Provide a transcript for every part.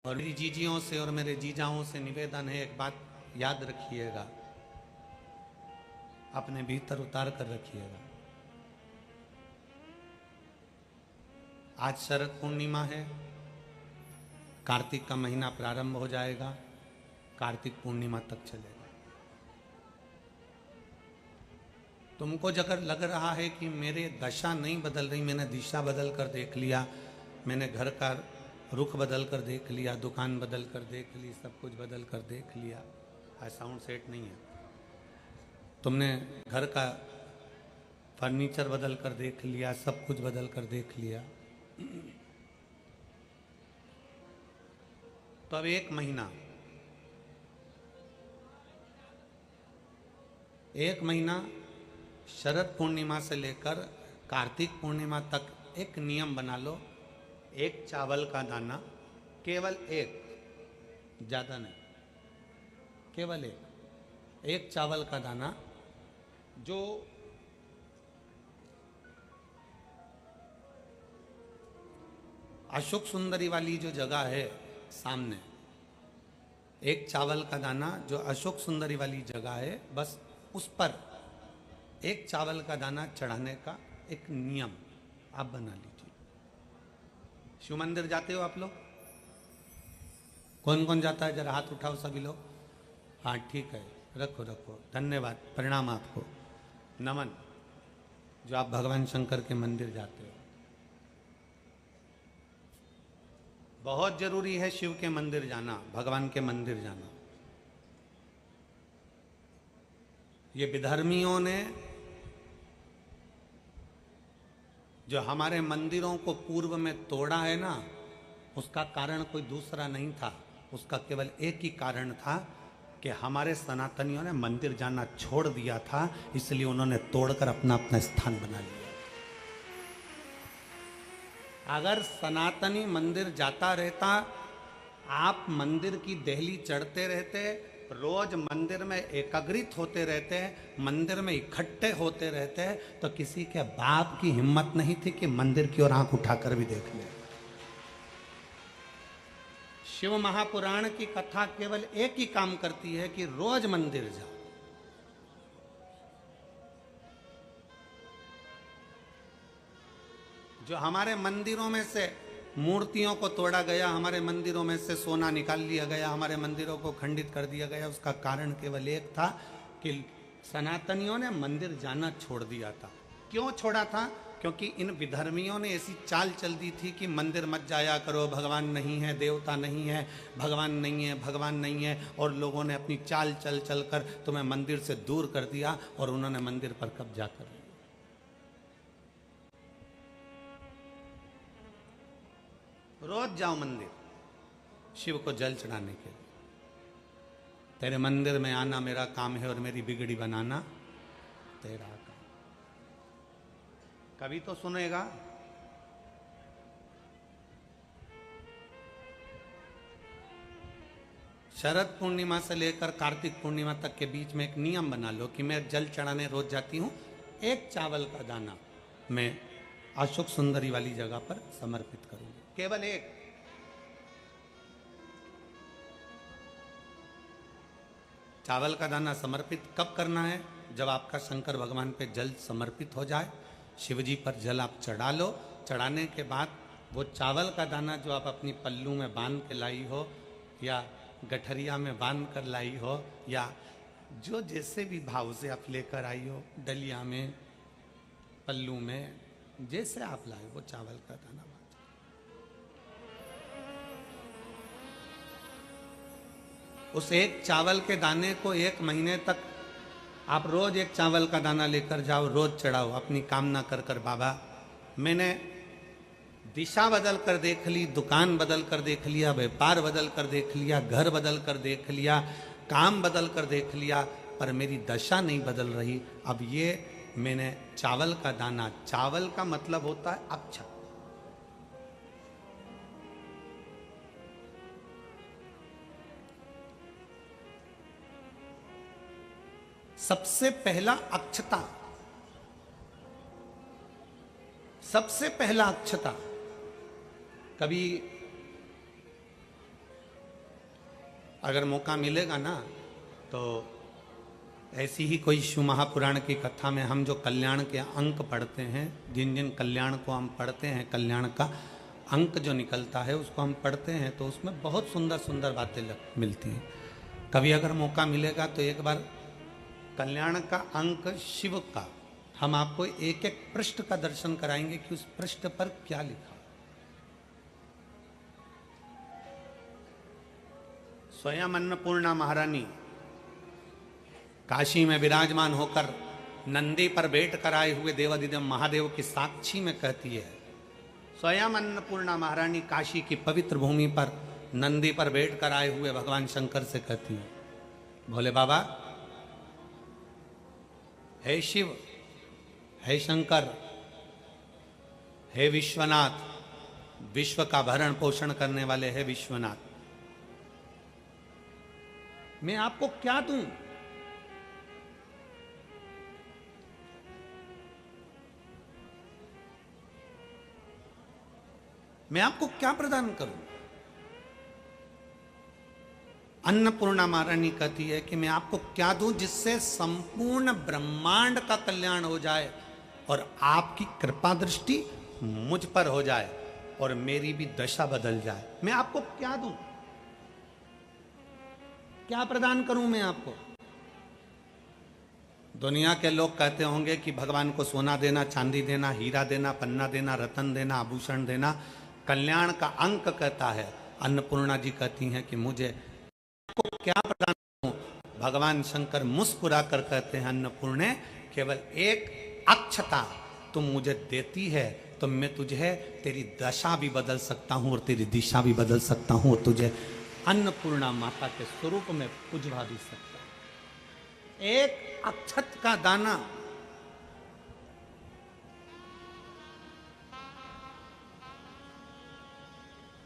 और मेरी जीजियों से और मेरे जीजाओं से निवेदन है, एक बात याद रखिएगा, अपने भीतर उतार कर रखिएगा। आज शरद पूर्णिमा है, कार्तिक का महीना प्रारंभ हो जाएगा, कार्तिक पूर्णिमा तक चलेगा। तुमको अगर लग रहा है कि मेरे दशा नहीं बदल रही, मैंने दिशा बदल कर देख लिया, मैंने घर का रुख बदल कर देख लिया, दुकान बदल कर देख ली, सब कुछ बदल कर देख लिया, आज साउंड सेट नहीं है, तुमने घर का फर्नीचर बदल कर देख लिया, सब कुछ बदल कर देख लिया, तो अब एक महीना शरद पूर्णिमा से लेकर कार्तिक पूर्णिमा तक एक नियम बना लो, एक चावल का दाना, केवल एक, ज्यादा नहीं, केवल एक चावल का दाना, जो अशोक सुंदरी वाली जो जगह है सामने, एक चावल का दाना जो अशोक सुंदरी वाली जगह है, बस उस पर एक चावल का दाना चढ़ाने का एक नियम आप बना लीजिए। शिव मंदिर जाते हो आप लोग? कौन कौन जाता है? जरा हाथ उठाओ सभी लोग। हाँ ठीक है, रखो रखो, धन्यवाद, प्रणाम आपको, नमन, जो आप भगवान शंकर के मंदिर जाते हो। बहुत जरूरी है शिव के मंदिर जाना, भगवान के मंदिर जाना। ये विधर्मियों ने जो हमारे मंदिरों को पूर्व में तोड़ा है ना, उसका कारण कोई दूसरा नहीं था, उसका केवल एक ही कारण था कि हमारे सनातनियों ने मंदिर जाना छोड़ दिया था, इसलिए उन्होंने तोड़कर अपना अपना स्थान बना लिया। अगर सनातनी मंदिर जाता रहता, आप मंदिर की देहली चढ़ते रहते, रोज मंदिर में एकाग्रित होते रहते, मंदिर में इकट्ठे होते रहते, तो किसी के बाप की हिम्मत नहीं थी कि मंदिर की ओर आंख उठाकर भी देख ले। शिव महापुराण की कथा केवल एक ही काम करती है कि रोज मंदिर जाओ। जो हमारे मंदिरों में से मूर्तियों को तोड़ा गया, हमारे मंदिरों में से सोना निकाल लिया गया, हमारे मंदिरों को खंडित कर दिया गया, उसका कारण केवल एक था कि सनातनियों ने मंदिर जाना छोड़ दिया था। क्यों छोड़ा था? क्योंकि इन विधर्मियों ने ऐसी चाल चल दी थी कि मंदिर मत जाया करो, भगवान नहीं है, देवता नहीं है, भगवान नहीं है, भगवान नहीं है, और लोगों ने अपनी चाल चल चल कर तुम्हें मंदिर से दूर कर दिया और उन्होंने मंदिर पर कब्जा कर लिया। रोज जाओ मंदिर शिव को जल चढ़ाने के लिए। तेरे मंदिर में आना मेरा काम है और मेरी बिगड़ी बनाना तेरा काम। कभी तो सुनेगा। शरद पूर्णिमा से लेकर कार्तिक पूर्णिमा तक के बीच में एक नियम बना लो कि मैं जल चढ़ाने रोज जाती हूं, एक चावल का दाना मैं अशोक सुंदरी वाली जगह पर समर्पित करूंगी, केवल एक। चावल का दाना समर्पित कब करना है? जब आपका शंकर भगवान पे जल समर्पित हो जाए, शिव जी पर जल आप चढ़ा लो, चढ़ाने के बाद वो चावल का दाना जो आप अपनी पल्लू में बांध के लाई हो, या गठरिया में बांध कर लाई हो, या जो जैसे भी भाव से आप लेकर आई हो, डलिया में, पल्लू में, जैसे आप लाए वो चावल का दाना, उस एक चावल के दाने को एक महीने तक आप रोज एक चावल का दाना लेकर जाओ, रोज चढ़ाओ, अपनी कामना कर कर बाबा मैंने दिशा बदल कर देख ली, दुकान बदल कर देख लिया, व्यापार बदल कर देख लिया, घर बदल कर देख लिया, काम बदल कर देख लिया, पर मेरी दशा नहीं बदल रही। अब ये मैंने चावल का दाना, चावल का मतलब होता है अक्षत, सबसे पहला अक्षता, सबसे पहला अक्षता। कभी अगर मौका मिलेगा ना तो ऐसी ही कोई शिव महापुराण की कथा में हम जो कल्याण के अंक पढ़ते हैं, जिन जिन कल्याण को हम पढ़ते हैं, कल्याण का अंक जो निकलता है उसको हम पढ़ते हैं तो उसमें बहुत सुंदर सुंदर बातें मिलती हैं। कभी अगर मौका मिलेगा तो एक बार कल्याण का अंक शिव का हम आपको एक एक पृष्ठ का दर्शन कराएंगे कि उस पृष्ठ पर क्या लिखा। स्वयं अन्नपूर्णा महारानी काशी में विराजमान होकर नंदी पर बैठ कर आए हुए देवादिदेव महादेव की साक्षी में कहती है, स्वयं अन्नपूर्णा महारानी काशी की पवित्र भूमि पर नंदी पर बैठ कर आए हुए भगवान शंकर से कहती है, भोले बाबा, हे शिव, हे शंकर, हे विश्वनाथ, विश्व का भरण पोषण करने वाले हे विश्वनाथ, मैं आपको क्या दूं? मैं आपको क्या प्रदान करूं? अन्नपूर्णा महारानी कहती है कि मैं आपको क्या दूं जिससे संपूर्ण ब्रह्मांड का कल्याण हो जाए और आपकी कृपा दृष्टि मुझ पर हो जाए और मेरी भी दशा बदल जाए। मैं आपको क्या दूं? क्या प्रदान करूं मैं आपको? दुनिया के लोग कहते होंगे कि भगवान को सोना देना, चांदी देना, हीरा देना, पन्ना देना, रतन देना, आभूषण देना कल्याण का अंक कहता है। अन्नपूर्णा जी कहती हैं कि मुझे आपको क्या प्रदान करूं? भगवान शंकर मुस्कुरा कर कहते हैं, अन्नपूर्णे, केवल एक अक्षता तुम मुझे देती है तो मैं तुझे तेरी दशा भी बदल सकता हूं और तेरी दिशा भी बदल सकता हूं और तुझे अन्नपूर्णा माता के स्वरूप में पुजवा भी सकता हूं। एक अक्षत का दाना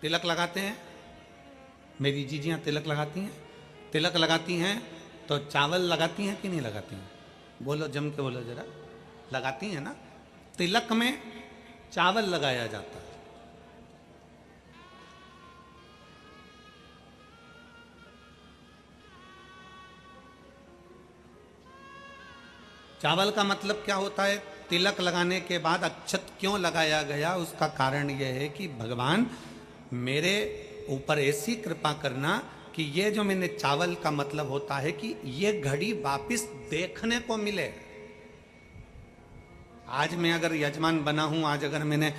तिलक लगाते हैं, मेरी जीजियां तिलक लगाती हैं, तिलक लगाती हैं तो चावल लगाती हैं कि नहीं लगाती हैं? बोलो, जम के बोलो जरा। लगाती हैं ना? तिलक में चावल लगाया जाता है। चावल का मतलब क्या होता है? तिलक लगाने के बाद अक्षत क्यों लगाया गया? उसका कारण यह है कि भगवान मेरे ऊपर ऐसी कृपा करना कि ये जो मैंने चावल का मतलब होता है कि ये घड़ी वापिस देखने को मिले। आज मैं अगर यजमान बना हूं, आज अगर मैंने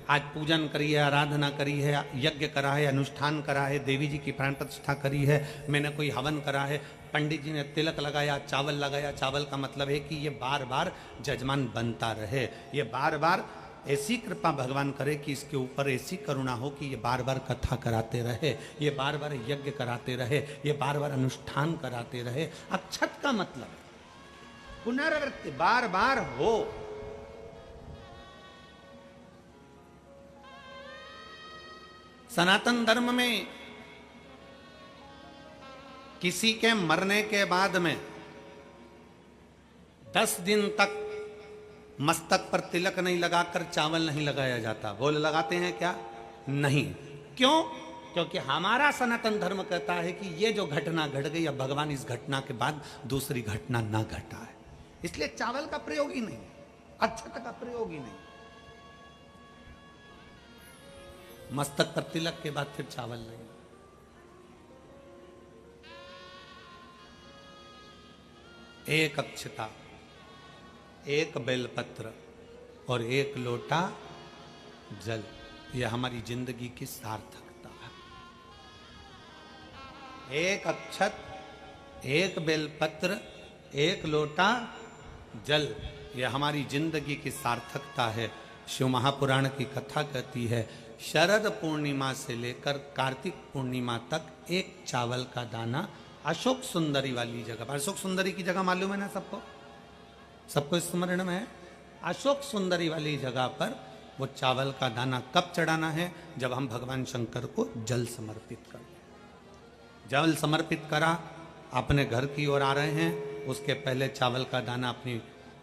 आज पूजन करी है, आराधना करी है, यज्ञ करा है, अनुष्ठान करा है, देवी जी की प्राण प्रतिष्ठा करी है, मैंने कोई हवन करा है, पंडित जी ने तिलक लगाया, चावल लगाया। चावल का मतलब है कि ये बार बार जजमान बनता रहे, ये बार बार ऐसी कृपा भगवान करे कि इसके ऊपर ऐसी करुणा हो कि ये बार बार कथा कराते रहे, ये बार बार यज्ञ कराते रहे, ये बार बार अनुष्ठान कराते रहे। अक्षत का मतलब पुनरावृत्ति, बार बार हो। सनातन धर्म में किसी के मरने के बाद में 10 दिन तक मस्तक पर तिलक नहीं लगाकर चावल नहीं लगाया जाता। बोल लगाते हैं क्या? नहीं। क्यों? क्योंकि हमारा सनातन धर्म कहता है कि ये जो घटना घट गई, अब भगवान इस घटना के बाद दूसरी घटना ना घटा है, इसलिए चावल का प्रयोग ही नहीं, अक्षत का प्रयोग ही नहीं। मस्तक पर तिलक के बाद फिर चावल नहीं। एक अक्षता, एक बेलपत्र और एक लोटा जल, यह हमारी जिंदगी की सार्थकता है। एक अक्षत, एक बेलपत्र, एक लोटा जल, यह हमारी जिंदगी की सार्थकता है। शिव महापुराण की कथा कहती है, शरद पूर्णिमा से लेकर कार्तिक पूर्णिमा तक एक चावल का दाना अशोक सुंदरी वाली जगह पर, अशोक सुंदरी की जगह मालूम है ना सबको? सबको स्मरण में है? अशोक सुंदरी वाली जगह पर वो चावल का दाना कब चढ़ाना है? जब हम भगवान शंकर को जल समर्पित कर, जल समर्पित करा, अपने घर की ओर आ रहे हैं, उसके पहले चावल का दाना अपनी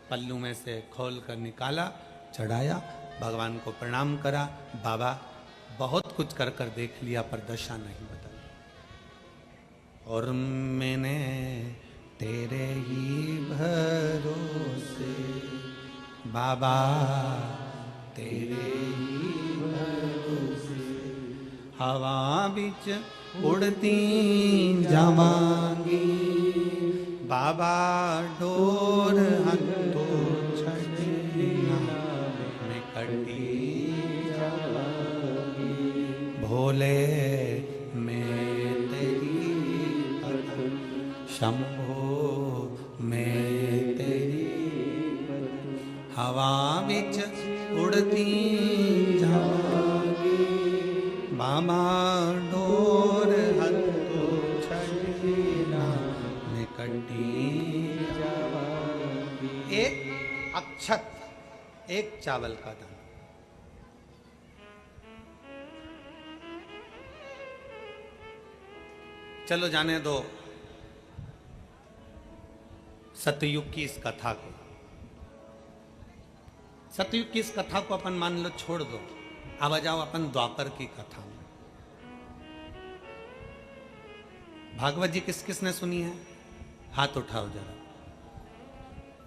पल्लू में से खोल कर निकाला, चढ़ाया, भगवान को प्रणाम करा, बाबा बहुत कुछ कर कर देख लिया पर दशा नहीं बदल। और मैंने तेरे ही भरोसे बाबा तेरे ही भरोसे हवा बिच उड़ती जावांगी बाबा डोर हंतो छड़ना में कटी जावांगी भोले मैं तेरी शंभो मैं तेरी हवा बिच उड़ती जावांगी बाबा डोर हंतो छड़ना में कटी जावांगी। एक अक्षत, एक चावल का दाना, चलो जाने दो सतयुग की इस कथा को। सतयुग की इस कथा को अपन मान लो छोड़ दो, अब आ जाओ अपन द्वापर की कथा में। भागवत जी किस किस ने सुनी है? हाथ उठाओ जरा,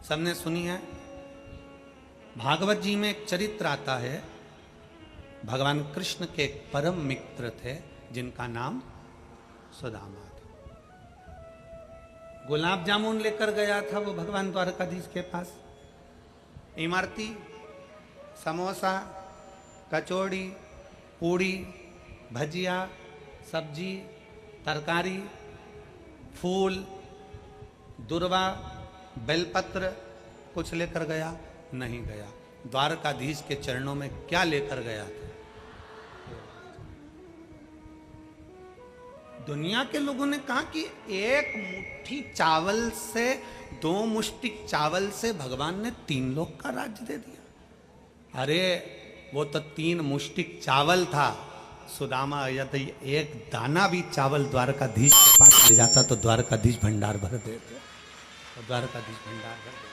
सबने सुनी है। भागवत जी में एक चरित्र आता है, भगवान कृष्ण के एक परम मित्र थे जिनका नाम सुदामा था। गुलाब जामुन लेकर गया था वो भगवान द्वारकाधीश के पास। इमरती, समोसा, कचौड़ी, पूड़ी, भजिया, सब्जी, तरकारी, फूल, दुर्वा, बेलपत्र कुछ लेकर गया? नहीं गया। द्वारकाधीश के चरणों में क्या लेकर गया था? दुनिया के लोगों ने कहा कि एक मुट्ठी चावल से, 2 मुष्टि चावल से भगवान ने 3 लोक का राज्य दे दिया। अरे वो तो 3 मुष्टि चावल था। सुदामा यदि एक दाना भी चावल द्वारकाधीश के पास ले जाता तो द्वारकाधीश भंडार भर देते, तो द्वारकाधीश भंडार भर देते।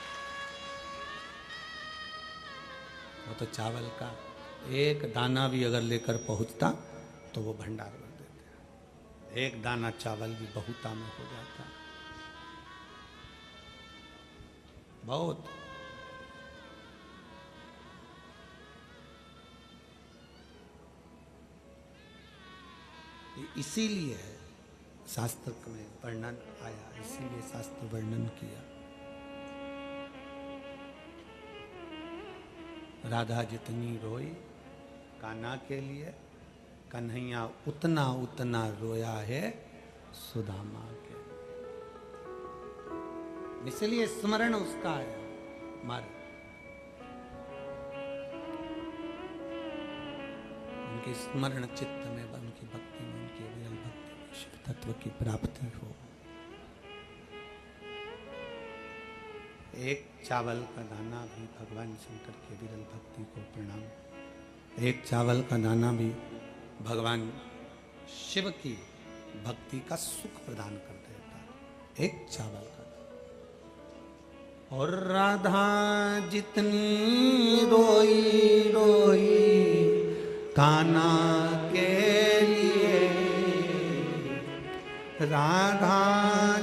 वो तो चावल का एक दाना भी अगर लेकर पहुंचता तो वो भंडार भर देते। एक दाना चावल भी बहुता में हो जाता। बहुत इसीलिए शास्त्र में वर्णन आया, इसीलिए शास्त्र वर्णन किया। राधा जितनी रोई कान्हा के लिए, कन्हैया उतना उतना रोया है सुदामा के। इसलिए स्मरण उसका आया मारे। उनकी स्मरण चित्त में, उनकी भक्ति में, उनकी विरल भक्ति में शिव तत्व की प्राप्ति हो। एक चावल का दाना भी भगवान शंकर के विरल भक्ति को प्रणाम। एक चावल का दाना भी भगवान शिव की भक्ति का सुख प्रदान कर देता है। एक चावल का दाना। और राधा जितनी रोई रोई कान्हा के लिए, राधा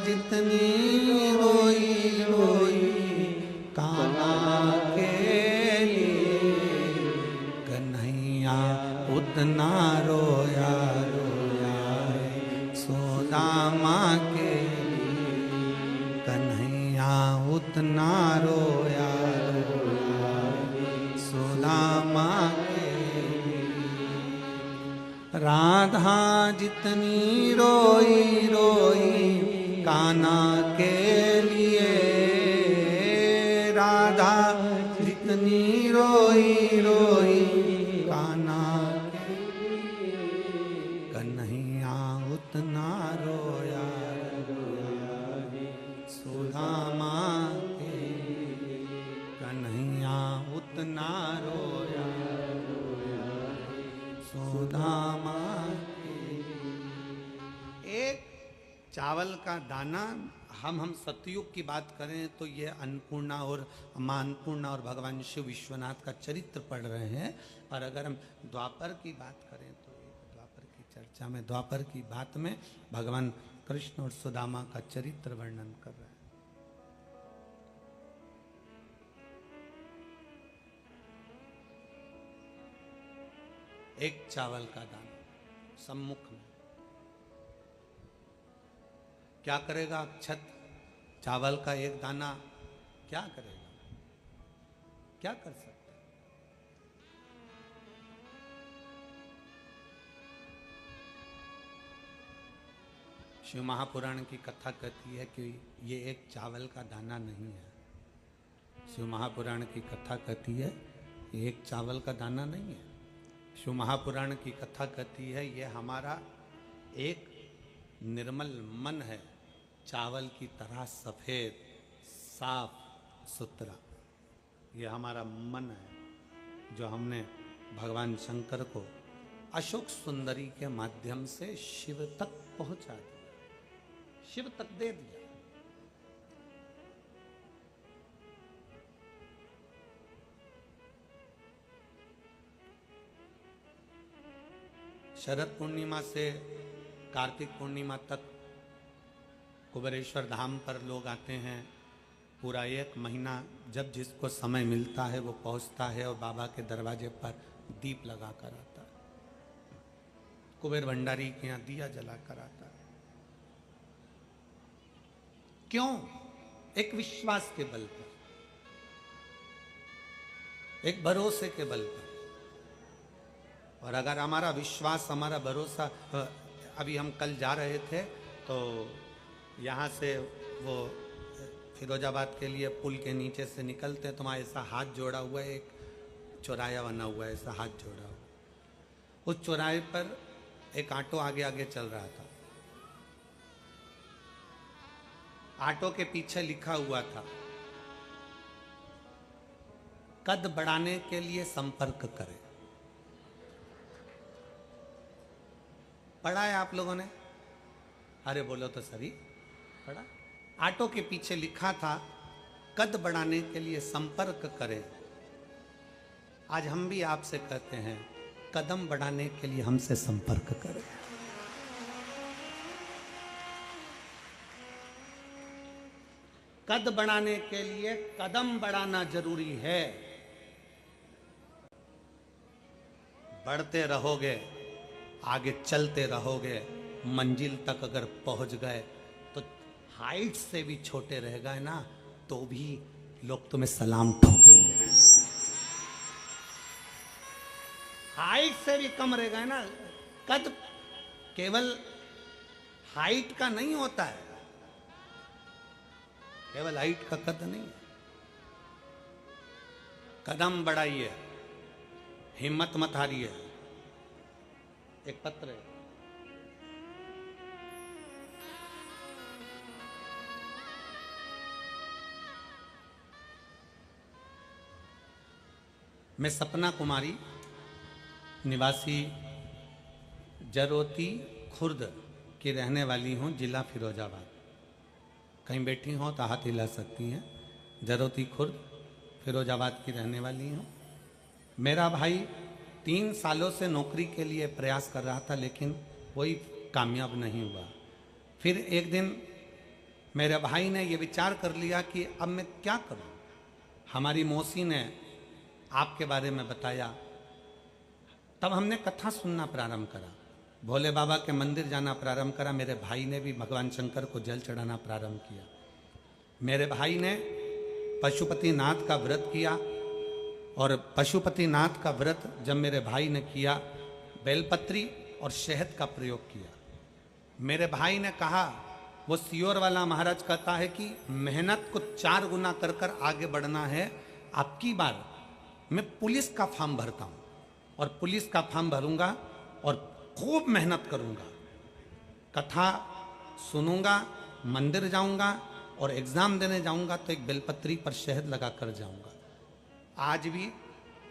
जितनी रोई रोई कान्हा के लिए, कन्हैया उतना रोया रोया है सुदामा के लिए। कन्हैया उतना रोया रोया है सुदामा के लिए। राधा जितनी रोई रोई कान्हा के लिए, राधा जितनी रोई रोई कान्हा के लिए, कन्हैया उतना रोया रोया सुदामा के लिए। कन्हैया उतना रोया रोया सुदामा के लिए। एक चावल का दाना, हम सतयुग की बात करें तो ये अन्नपूर्णा और मां अन्नपूर्णा और भगवान शिव विश्वनाथ का चरित्र पढ़ रहे हैं। और अगर हम द्वापर की बात करें तो द्वापर की चर्चा में, द्वापर की बात में भगवान कृष्ण और सुदामा का चरित्र वर्णन कर रहा है। एक चावल का दाना सम्मुख में, क्या करेगा अक्षत? चावल का एक दाना क्या करेगा? क्या कर सकता है? शिव महापुराण की कथा कहती है कि ये एक चावल का दाना नहीं है। शिव महापुराण की कथा कहती है ये एक चावल का दाना नहीं है। शिव महापुराण की कथा कहती है ये हमारा एक निर्मल मन है, चावल की तरह सफेद साफ सुथरा। ये हमारा मन है जो हमने भगवान शंकर को अशोक सुंदरी के माध्यम से शिव तक पहुंचा दिया, शिव तक दे दिया। शरद पूर्णिमा से कार्तिक पूर्णिमा तक कुबेरेश्वर धाम पर लोग आते हैं। पूरा एक महीना जब जिसको समय मिलता है वो पहुंचता है और बाबा के दरवाजे पर दीप लगा कर आता है। कुबेर भंडारी के यहाँ दिया जला कर आता है। क्यों? एक विश्वास के बल पर, एक भरोसे के बल पर। और अगर हमारा विश्वास, हमारा भरोसा, अभी हम कल जा रहे थे तो यहाँ से वो फिरोजाबाद के लिए पुल के नीचे से निकलते तो वहाँ ऐसा हाथ जोड़ा हुआ है, एक चौराया बना हुआ है, ऐसा हाथ जोड़ा हुआ। उस चौराहे पर एक ऑटो आगे आगे चल रहा था। ऑटो के पीछे लिखा हुआ था कद बढ़ाने के लिए संपर्क करें। पढ़ा है आप लोगों ने? अरे बोलो तो सही, पढ़ा? ऑटो के पीछे लिखा था कद बढ़ाने के लिए संपर्क करें। आज हम भी आपसे कहते हैं कदम बढ़ाने के लिए हमसे संपर्क करें। कद बढ़ाने के लिए कदम बढ़ाना जरूरी है। बढ़ते रहोगे, आगे चलते रहोगे, मंजिल तक अगर पहुंच गए तो हाइट से भी छोटे रह गए ना तो भी लोग तुम्हें सलाम ठोकेंगे। हाइट से भी कम रह गए ना, कद केवल हाइट का नहीं होता है, केवल हाइट का कद नहीं। कदम बढ़ाइए, हिम्मत मत हारिए। एक पत्र है, मैं सपना कुमारी निवासी जरोती खुर्द की रहने वाली हूँ, जिला फिरोजाबाद। कहीं बैठी हो तो हाथ हिला सकती हैं। जरोती खुर्द फिरोजाबाद की रहने वाली हूँ। मेरा भाई 3 सालों से नौकरी के लिए प्रयास कर रहा था लेकिन कोई कामयाब नहीं हुआ। फिर एक दिन मेरे भाई ने ये विचार कर लिया कि अब मैं क्या करूं। हमारी मौसी ने आपके बारे में बताया, तब हमने कथा सुनना प्रारंभ करा, भोले बाबा के मंदिर जाना प्रारंभ करा। मेरे भाई ने भी भगवान शंकर को जल चढ़ाना प्रारंभ किया। मेरे भाई ने पशुपतिनाथ का व्रत किया और पशुपतिनाथ का व्रत जब मेरे भाई ने किया, बेलपत्री और शहद का प्रयोग किया। मेरे भाई ने कहा, वो सियोर वाला महाराज कहता है कि मेहनत को 4 गुना कर कर आगे बढ़ना है। अब की बार मैं पुलिस का फॉर्म भरता हूं और पुलिस का फॉर्म भरूंगा और खूब मेहनत करूंगा, कथा सुनूंगा, मंदिर जाऊंगा और एग्जाम देने जाऊंगा तो एक बेलपत्री पर शहद लगा कर जाऊंगा। आज भी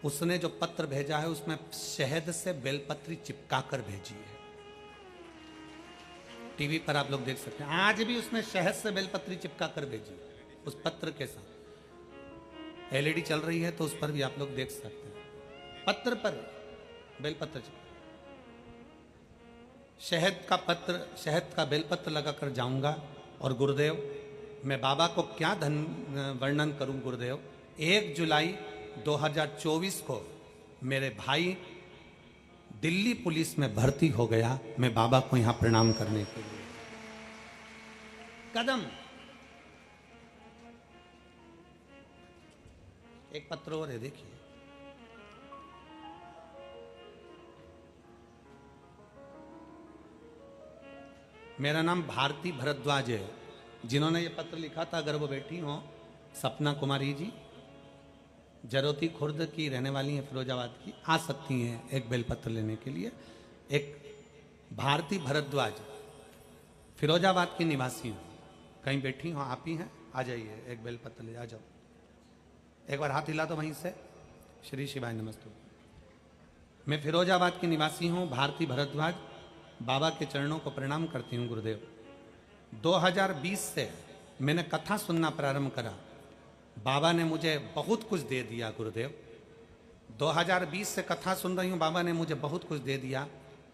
उसने जो पत्र भेजा है उसमें शहद से बेलपत्री चिपका कर भेजी है। टीवी पर आप लोग देख सकते हैं, आज भी उसने शहद से बेलपत्री चिपका कर भेजी उस पत्र के साथ। एलईडी चल रही है तो उस पर भी आप लोग देख सकते हैं, पत्र पर बेलपत्र शहद का बेलपत्र लगाकर जाऊंगा। और गुरुदेव, मैं बाबा को क्या वर्णन करूं गुरुदेव। 1 जुलाई 2024 को मेरे भाई दिल्ली पुलिस में भर्ती हो गया। मैं बाबा को यहां प्रणाम करने के लिए कदम। एक पत्र और है, देखिए। मेरा नाम भारती भरद्वाज है। जिन्होंने ये पत्र लिखा था, अगर वो बैठी हो, सपना कुमारी जी, जरोती खुर्द की रहने वाली हैं, फिरोजाबाद की, आ सकती हैं एक बेलपत्र लेने के लिए। एक भारती भरद्वाज, फिरोजाबाद की निवासी हूँ, कहीं बैठी हो, आप ही हैं, आ जाइए, एक बेलपत्र ले आ जाओ। एक बार हाथ हिला तो वहीं से। श्री शिवाय नमस्ते। मैं फिरोजाबाद की निवासी हूँ, भारती भरद्वाज। बाबा के चरणों को प्रणाम करती हूँ गुरुदेव। 2020 से मैंने कथा सुनना प्रारंभ करा। बाबा ने मुझे बहुत कुछ दे दिया गुरुदेव। 2020 से कथा सुन रही हूँ, बाबा ने मुझे बहुत कुछ दे दिया।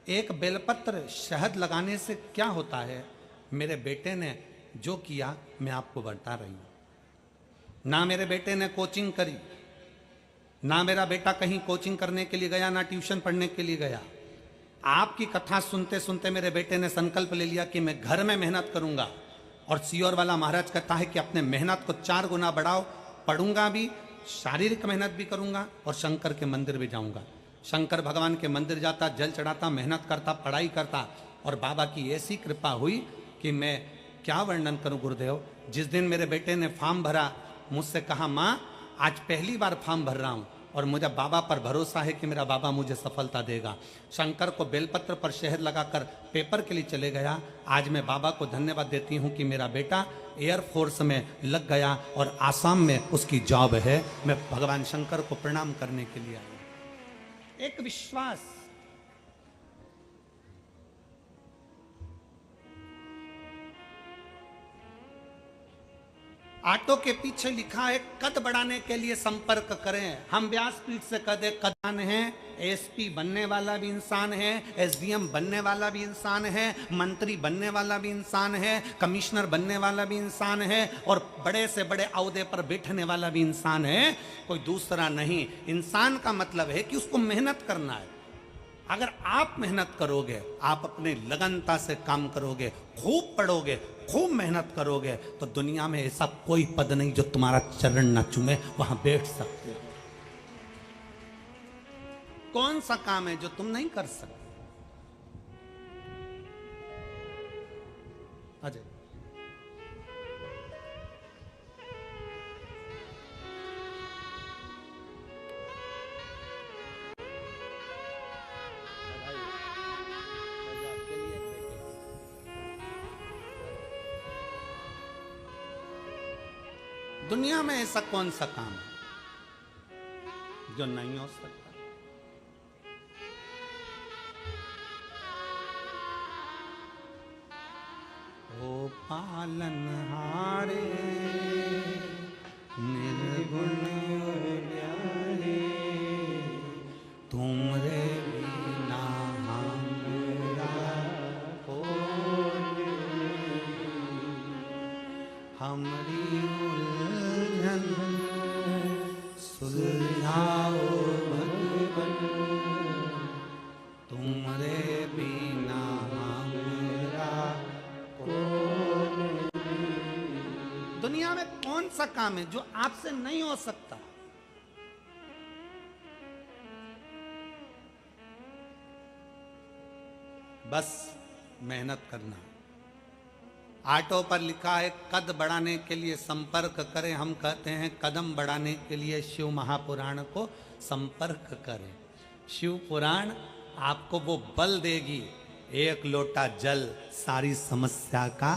एक बेलपत्र शहद लगाने से क्या होता है, मेरे बेटे ने जो किया मैं आपको बता रही हूँ। ना मेरे बेटे ने कोचिंग करी, ना मेरा बेटा कहीं कोचिंग करने के लिए गया, ना ट्यूशन पढ़ने के लिए गया। आपकी कथा सुनते सुनते मेरे बेटे ने संकल्प ले लिया कि मैं घर में मेहनत करूंगा। और सियोर वाला महाराज कहता है कि अपने मेहनत को 4 गुना बढ़ाओ। पढ़ूंगा भी, शारीरिक मेहनत भी करूंगा, और शंकर के मंदिर भी जाऊंगा। शंकर भगवान के मंदिर जाता, जल चढ़ाता, मेहनत करता, पढ़ाई करता। और बाबा की ऐसी कृपा हुई कि मैं क्या वर्णन करूं गुरुदेव। जिस दिन मेरे बेटे ने फॉर्म भरा, मुझसे कहा, माँ आज पहली बार फॉर्म भर रहा हूं और मुझे बाबा पर भरोसा है कि मेरा बाबा मुझे सफलता देगा। शंकर को बेलपत्र पर शहद लगाकर पेपर के लिए चले गया। आज मैं बाबा को धन्यवाद देती हूं कि मेरा बेटा एयरफोर्स में लग गया और आसाम में उसकी जॉब है। मैं भगवान शंकर को प्रणाम करने के लिए आया। एक विश्वास, ऑटो के पीछे लिखा है, कद बढ़ाने के लिए संपर्क करें। हम व्यासपीठ से कदान हैं। एसपी बनने वाला भी इंसान है, एसडीएम बनने वाला भी इंसान है, मंत्री बनने वाला भी इंसान है, कमिश्नर बनने वाला भी इंसान है, और बड़े से बड़े अहदे पर बैठने वाला भी इंसान है। कोई दूसरा नहीं। इंसान का मतलब है कि उसको मेहनत करना है। अगर आप मेहनत करोगे, आप अपने लगनता से काम करोगे, खूब पढ़ोगे, खूब मेहनत करोगे, तो दुनिया में ऐसा कोई पद नहीं जो तुम्हारा चरण न चूमे, वहां बैठ सकते हो। कौन सा काम है जो तुम नहीं कर सकते? अजय, दुनिया में ऐसा कौन सा काम है जो नहीं हो सकता? ओ पालनहारे निर्गुण न्यारे, तुमरे बिना हमरा कोई, हमरी उलझन सुलझाओ भगवन, तुमरे बिना हमरा कोई। दुनिया में कौन सा काम है जो आपसे नहीं हो सकता? बस मेहनत करना। ऑटो पर लिखा है, कद बढ़ाने के लिए संपर्क करें। हम कहते हैं कदम बढ़ाने के लिए शिव महापुराण को संपर्क करें। शिव पुराण आपको वो बल देगी, एक लोटा जल सारी समस्या का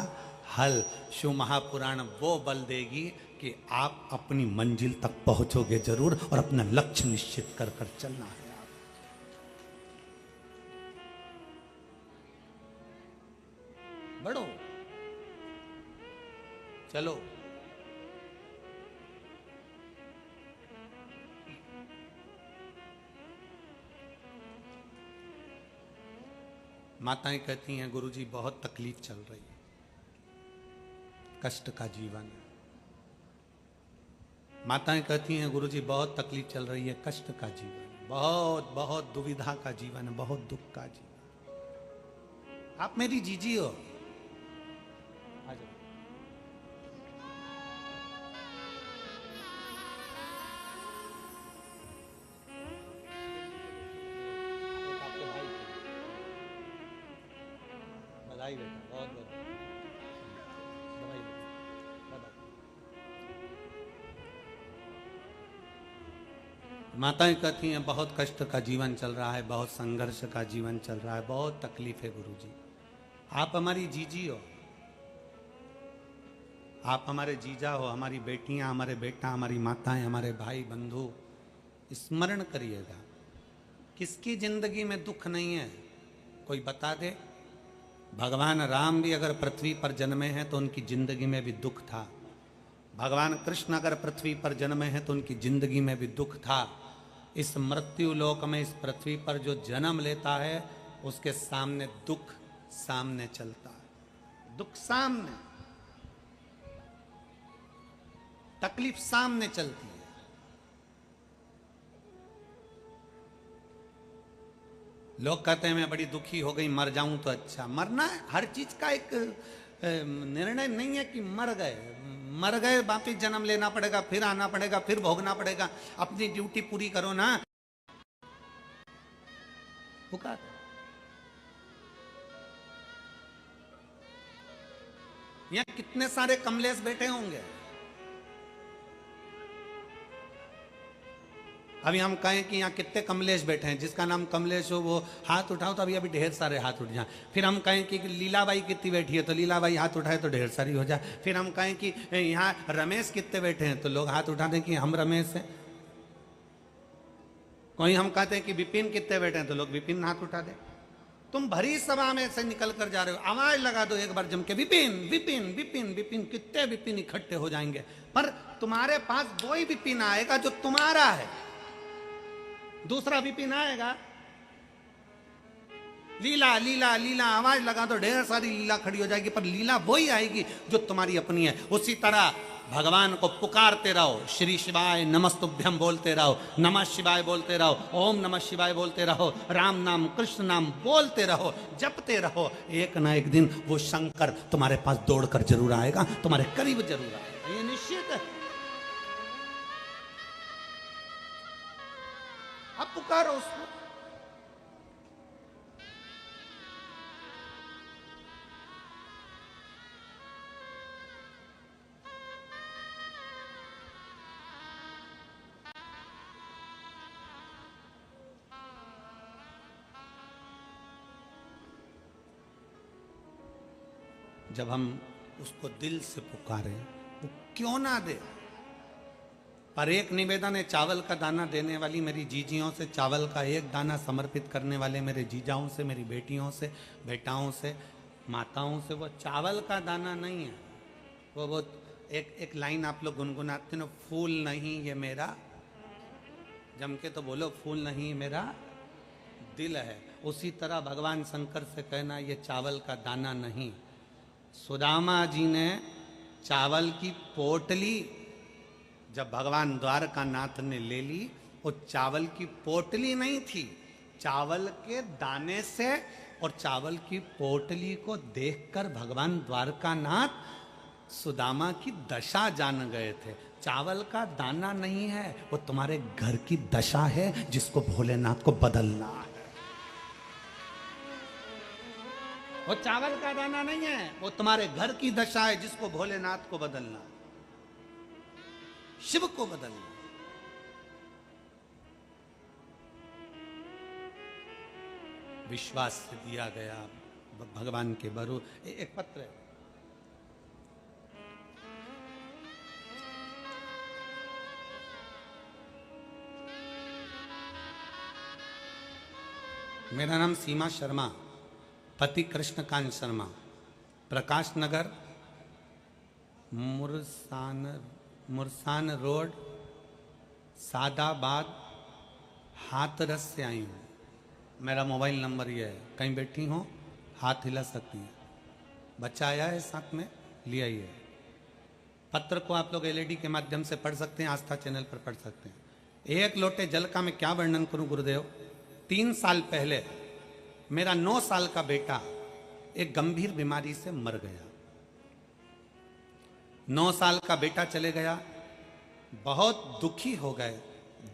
हल। शिव महापुराण वो बल देगी कि आप अपनी मंजिल तक पहुंचोगे जरूर, और अपना लक्ष्य निश्चित कर कर चलना है। बढ़ो, चलो। माताएं कहती हैं गुरुजी बहुत तकलीफ चल रही है, कष्ट का जीवन है। माताएं कहती हैं गुरुजी बहुत तकलीफ चल रही है, कष्ट का जीवन, बहुत बहुत दुविधा का जीवन है, बहुत दुख का जीवन। आप मेरी जीजी हो, आ जाओ। आपके भाई बधाई बेटा, बहुत बहुत बधाई बेटा। माताएं कहती हैं बहुत कष्ट का जीवन चल रहा है, बहुत संघर्ष का जीवन चल रहा है, बहुत तकलीफ है गुरुजी। आप हमारी जीजी हो, आप हमारे जीजा हो, हमारी बेटियां, हमारे बेटा, हमारी माताएं, हमारे भाई बंधु, स्मरण करिएगा किसकी जिंदगी में दुख नहीं है, कोई बता दे। भगवान राम भी अगर पृथ्वी पर जन्मे हैं तो उनकी जिंदगी में भी दुख था। भगवान कृष्ण अगर पृथ्वी पर जन्मे हैं तो उनकी जिंदगी में भी दुख था। इस मृत्यु लोक में, इस पृथ्वी पर जो जन्म लेता है उसके सामने दुख सामने चलता है, दुख सामने, तकलीफ सामने चलती है। लोग कहते हैं मैं बड़ी दुखी हो गई, मर जाऊं तो अच्छा। मरना हर चीज का एक निर्णय नहीं है कि मर गए वापिस जन्म लेना पड़ेगा, फिर आना पड़ेगा, फिर भोगना पड़ेगा। अपनी ड्यूटी पूरी करो ना। पुकार यहां कितने सारे कमलेश बैठे होंगे। अभी हम कहें कि यहाँ कितने कमलेश बैठे हैं, जिसका नाम कमलेश हो वो हाथ उठाओ, तो अभी ढेर सारे हाथ उठ जाए। फिर हम कहें कि लीलाबाई कितनी बैठी है, तो लीलाबाई हाथ उठाए तो ढेर सारी हो जाए। फिर हम कहें कि यहाँ रमेश कितने बैठे हैं, तो लोग हाथ उठा दें कि हम रमेश हैं। कोई हम कहते हैं कि विपिन कितने बैठे हैं, तो लोग विपिन हाथ उठा दें। तुम भरी सभा में से निकल कर जा रहे हो, आवाज लगा दो एक बार जम के, विपिन विपिन विपिन विपिन, कितने विपिन इकट्ठे हो जाएंगे। पर तुम्हारे पास वही विपिन आएगा जो तुम्हारा है, दूसरा विपिन आएगा। लीला लीला लीला आवाज लगा तो ढेर सारी लीला खड़ी हो जाएगी, पर लीला वही आएगी जो तुम्हारी अपनी है। उसी तरह भगवान को पुकारते रहो, श्री शिवाय नमस्तुभ्यम बोलते रहो, नमः शिवाय बोलते रहो, ओम नमः शिवाय बोलते रहो, राम नाम कृष्ण नाम बोलते रहो, जपते रहो। एक ना एक दिन वो शंकर तुम्हारे पास दौड़कर जरूर आएगा, तुम्हारे करीब जरूर आएगा, ये निश्चित है। अब पुकारो उसको। जब हम उसको दिल से पुकारें, वो क्यों ना दे। पर एक निवेदन है, चावल का दाना देने वाली मेरी जीजियों से, चावल का एक दाना समर्पित करने वाले मेरे जीजाओं से, मेरी बेटियों से, बेटाओं से, माताओं से, वो चावल का दाना नहीं है। वो एक लाइन आप लोग गुनगुनाते ना, फूल नहीं ये मेरा, जम के तो बोलो, फूल नहीं मेरा दिल है। उसी तरह भगवान शंकर से कहना ये चावल का दाना नहीं। सुदामा जी ने चावल की पोटली जब भगवान द्वारका नाथ ने ले ली, वो चावल की पोटली नहीं थी, चावल के दाने से। और चावल की पोटली को देखकर भगवान द्वारका नाथ सुदामा की दशा जान गए थे। चावल का दाना नहीं है, वो तुम्हारे घर की दशा है जिसको भोलेनाथ को बदलना है। वो चावल का दाना नहीं है, वो तुम्हारे घर की दशा है जिसको भोलेनाथ को बदलना, शिव को बदलना। विश्वास से दिया गया भगवान के बरू। एक पत्र है, मेरा नाम सीमा शर्मा, पति कृष्णकांत शर्मा, प्रकाश नगर, मुरसान रोड, सादाबाद, हाथरस से आई हूँ। मेरा मोबाइल नंबर ये है, कहीं बैठी हो हाथ हिला सकती हैं। बच्चा आया है साथ में, ले आइए। पत्र को आप लोग एलईडी के माध्यम से पढ़ सकते हैं, आस्था चैनल पर पढ़ सकते हैं। एक लोटे जल का मैं क्या वर्णन करूं गुरुदेव। 3 साल पहले मेरा 9 साल का बेटा एक गंभीर बीमारी से मर गया। 9 साल का बेटा चले गया, बहुत दुखी हो गए,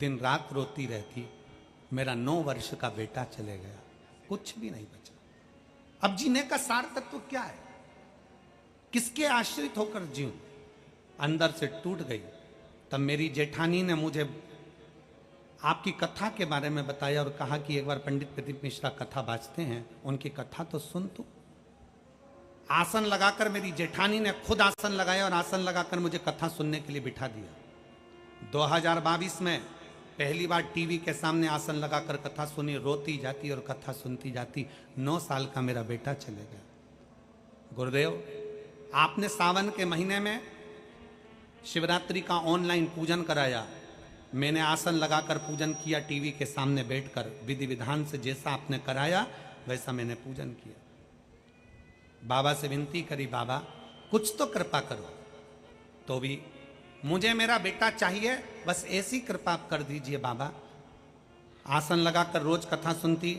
दिन रात रोती रहती। मेरा 9 वर्ष का बेटा चले गया, कुछ भी नहीं बचा। अब जीने का सार तत्व क्या है, किसके आश्रित होकर जीऊं। अंदर से टूट गई। तब मेरी जेठानी ने मुझे आपकी कथा के बारे में बताया और कहा कि एक बार पंडित प्रदीप मिश्रा कथा बाजते हैं, उनकी कथा तो सुन तू। आसन लगाकर मेरी जेठानी ने खुद आसन लगाया और आसन लगाकर मुझे कथा सुनने के लिए बिठा दिया। 2022 में पहली बार टीवी के सामने आसन लगाकर कथा सुनी, रोती जाती और कथा सुनती जाती। 9 साल का मेरा बेटा चले गया। गुरुदेव, आपने सावन के महीने में शिवरात्रि का ऑनलाइन पूजन कराया। मैंने आसन लगाकर पूजन किया, टीवी के सामने बैठकर विधि विधान से जैसा आपने कराया वैसा मैंने पूजन किया। बाबा से विनती करी, बाबा कुछ तो कृपा करो, तो भी मुझे मेरा बेटा चाहिए, बस ऐसी कृपा आप कर दीजिए बाबा। आसन लगाकर रोज कथा सुनती।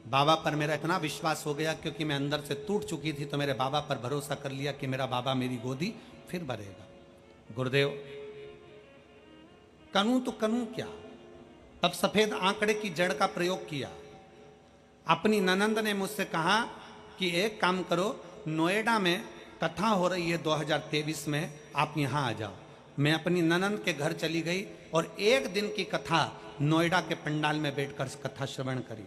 बाबा पर मेरा इतना विश्वास हो गया, क्योंकि मैं अंदर से टूट चुकी थी, तो मेरे बाबा पर भरोसा कर लिया कि मेरा बाबा मेरी गोदी फिर भरेगा। गुरुदेव, करूं तो करूं क्या। तब सफेद आंकड़े की जड़ का प्रयोग किया। अपनी ननंद ने मुझसे कहा कि एक काम करो, नोएडा में कथा हो रही है 2023 में, आप यहां आ जाओ। मैं अपनी ननंद के घर चली गई और 1 दिन की कथा नोएडा के पंडाल में बैठकर कथा श्रवण करी।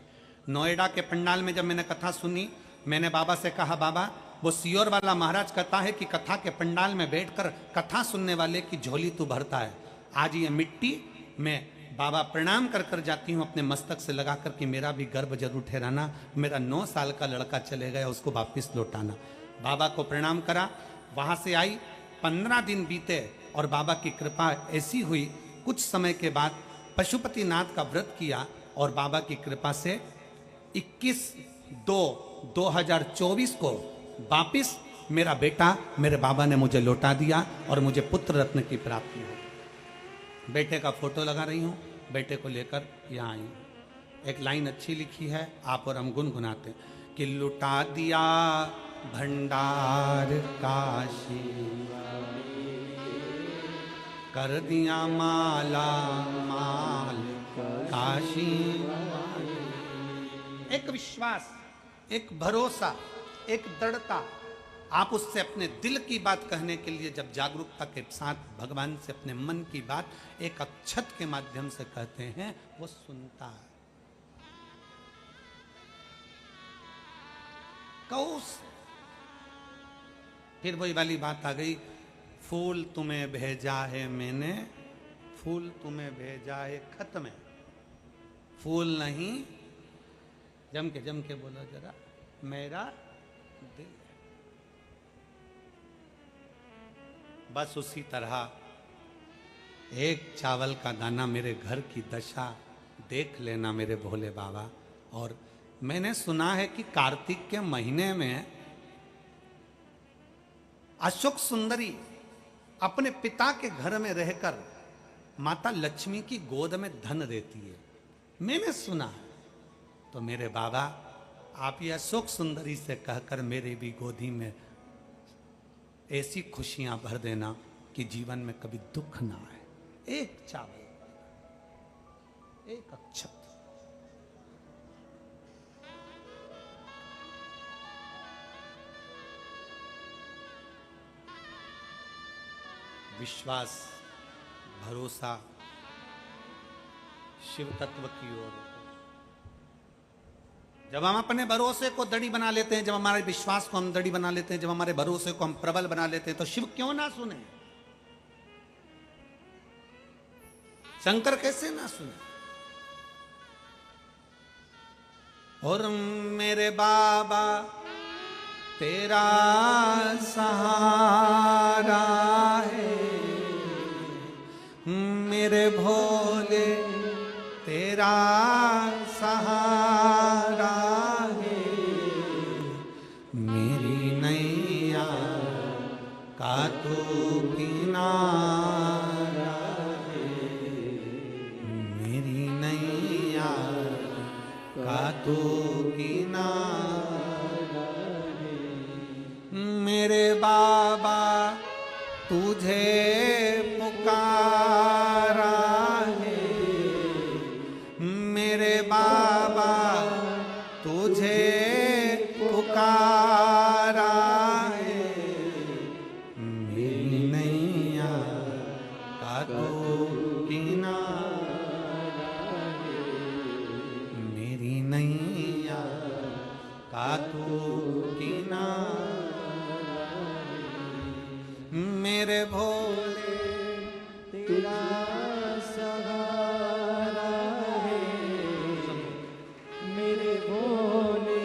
नोएडा के पंडाल में जब मैंने कथा सुनी, मैंने बाबा से कहा, बाबा वो सियोर वाला महाराज कहता है कि कथा के पंडाल में बैठकर कथा सुनने वाले की झोली तू भरता है। आज ये मिट्टी मैं बाबा प्रणाम कर कर जाती हूँ अपने मस्तक से लगाकर कि मेरा भी गर्भ जरूर ठहराना। मेरा 9 साल का लड़का चले गया, उसको वापिस लौटाना। बाबा को प्रणाम करा, वहां से आई। 15 दिन बीते और बाबा की कृपा ऐसी हुई, कुछ समय के बाद पशुपतिनाथ का व्रत किया और बाबा की कृपा से 21/2/2024 को वापिस मेरा बेटा मेरे बाबा ने मुझे लौटा दिया और मुझे पुत्र रत्न की प्राप्ति हो। बेटे का फोटो लगा रही हूँ, बेटे को लेकर यहाँ आई हूँ। एक लाइन अच्छी लिखी है, आप और हम गुनगुनाते कि लुटा दिया भंडार काशी, कर दिया माला माल काशी। एक विश्वास, एक भरोसा, एक दृढ़ता। आप उससे अपने दिल की बात कहने के लिए जब जागरूकता के साथ भगवान से अपने मन की बात एक अक्षत के माध्यम से कहते हैं, वो सुनता है। कौस फिर वही वाली बात आ गई, फूल तुम्हें भेजा है मैंने, फूल तुम्हें भेजा है खत में, फूल नहीं। जम के बोलो जरा, मेरा दिल। बस उसी तरह एक चावल का दाना मेरे घर की दशा देख लेना मेरे भोले बाबा। और मैंने सुना है कि कार्तिक के महीने में अशोक सुंदरी अपने पिता के घर में रहकर माता लक्ष्मी की गोद में धन देती है। मैंने सुना है, तो मेरे बाबा आप ये अशोक सुंदरी से कहकर मेरे भी गोदी में ऐसी खुशियां भर देना कि जीवन में कभी दुख ना आए। एक चावल, एक अक्षत। विश्वास, भरोसा शिव तत्व की ओर। जब हम अपने भरोसे को दड़ी बना लेते हैं, जब हमारे विश्वास को हम दड़ी बना लेते हैं, जब हमारे भरोसे को हम प्रबल बना लेते हैं, तो शिव क्यों ना सुने? शंकर कैसे ना सुने? और मेरे बाबा तेरा सहारा है, मेरे भोले तेरा सहारा है, तू किनारा मेरी नैया का तू किनारा मेरे बाबा तुझे पुकारा है मेरे बाबा तुझे पुकारा है मेरी नैया का तू किनारा है मेरी नैया का तू किनारा है मेरे भोले तेरा सहारा है मेरे भोले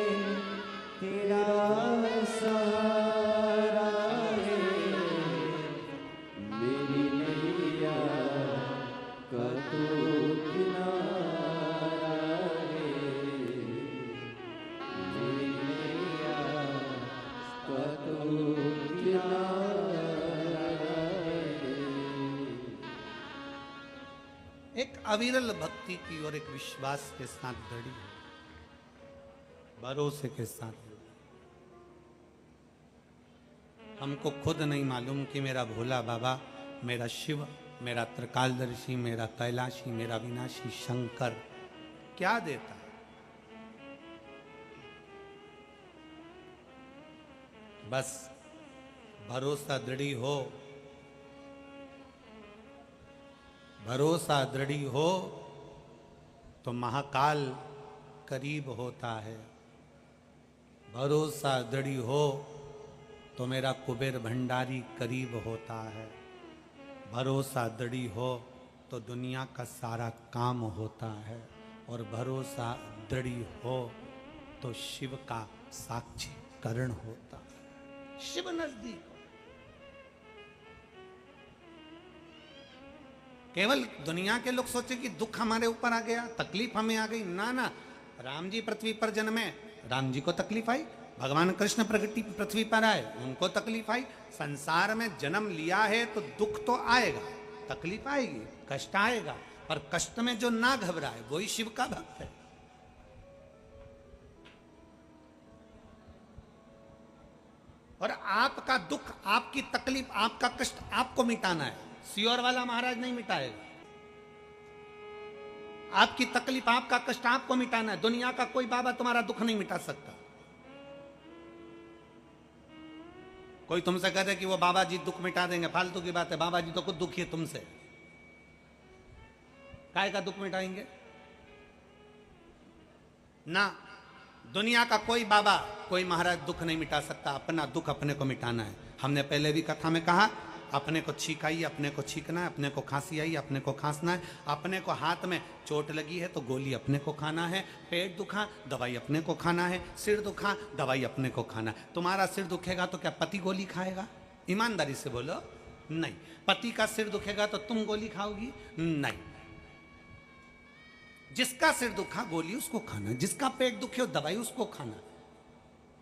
तेरा सहारा है मेरी नैया का तू किनारा है मेरी नैया का तू किनारा है। एक अविरल भक्ति की और एक विश्वास के साथ दृढ़ भरोसे के साथ हमको खुद नहीं मालूम कि मेरा भोला बाबा मेरा शिव मेरा त्रिकालदर्शी मेरा कैलाशी मेरा विनाशी शंकर क्या देता है बस भरोसा दृढ़ हो भरोसा दृढ़ हो तो महाकाल करीब होता है भरोसा दृढ़ हो तो मेरा कुबेर भंडारी करीब होता है भरोसा दृढ़ हो तो दुनिया का सारा काम होता है और भरोसा दृढ़ हो तो शिव का साक्षीकरण होता है शिव नजदीक केवल दुनिया के लोग सोचे कि दुख हमारे ऊपर आ गया तकलीफ हमें आ गई ना ना राम जी पृथ्वी पर जन्मे राम जी को तकलीफ आई भगवान कृष्ण प्रगति पृथ्वी पर आए उनको तकलीफ आई संसार में जन्म लिया है तो दुख तो आएगा तकलीफ आएगी कष्ट आएगा पर कष्ट में जो ना घबराए वही शिव का भक्त है और आपका दुख आपकी तकलीफ आपका कष्ट आपको मिटाना है सियोर वाला महाराज नहीं मिटाएगा आपकी तकलीफ आपका कष्ट आपको मिटाना है दुनिया का कोई बाबा तुम्हारा दुख नहीं मिटा सकता कोई तुमसे कह रहे कि वो बाबा जी दुख मिटा देंगे फालतू की बात है बाबा जी तो खुद दुखी है तुमसे काय का दुख मिटाएंगे ना दुनिया का कोई बाबा कोई महाराज दुख नहीं मिटा सकता अपना दुख अपने को मिटाना है हमने पहले भी कथा में कहा अपने को छींक आई अपने को छींकना है अपने को खांसी आई अपने को खांसना है अपने को हाथ में चोट लगी है तो गोली अपने को खाना है पेट दुखा दवाई अपने को खाना है सिर दुखा दवाई अपने को खाना है तुम्हारा सिर दुखेगा तो क्या पति गोली खाएगा ईमानदारी से बोलो नहीं पति का सिर दुखेगा तो तुम गोली खाओगी नहीं जिसका सिर दुखा गोली उसको खाना जिसका पेट दुखे हो दवाई उसको खाना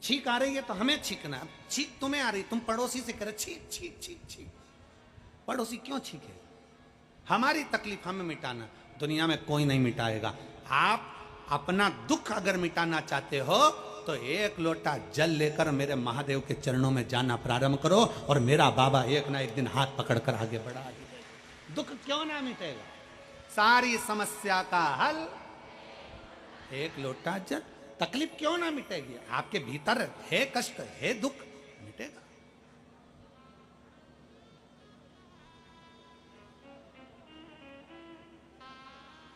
छींक आ रही है तो हमें छींकना छींक तुम्हें आ रही तुम पड़ोसी से करे छींक छींक छींक छींक पड़ोसी क्यों छींके हमारी तकलीफ हमें मिटाना दुनिया में कोई नहीं मिटाएगा आप अपना दुख अगर मिटाना चाहते हो तो एक लोटा जल लेकर मेरे महादेव के चरणों में जाना प्रारंभ करो और मेरा बाबा एक ना एक दिन हाथ पकड़कर आगे बढ़ा देगा दुख क्यों ना मिटेगा सारी समस्या का हल एक लोटा जल तकलीफ क्यों ना मिटेगी आपके भीतर है कष्ट है दुख मिटेगा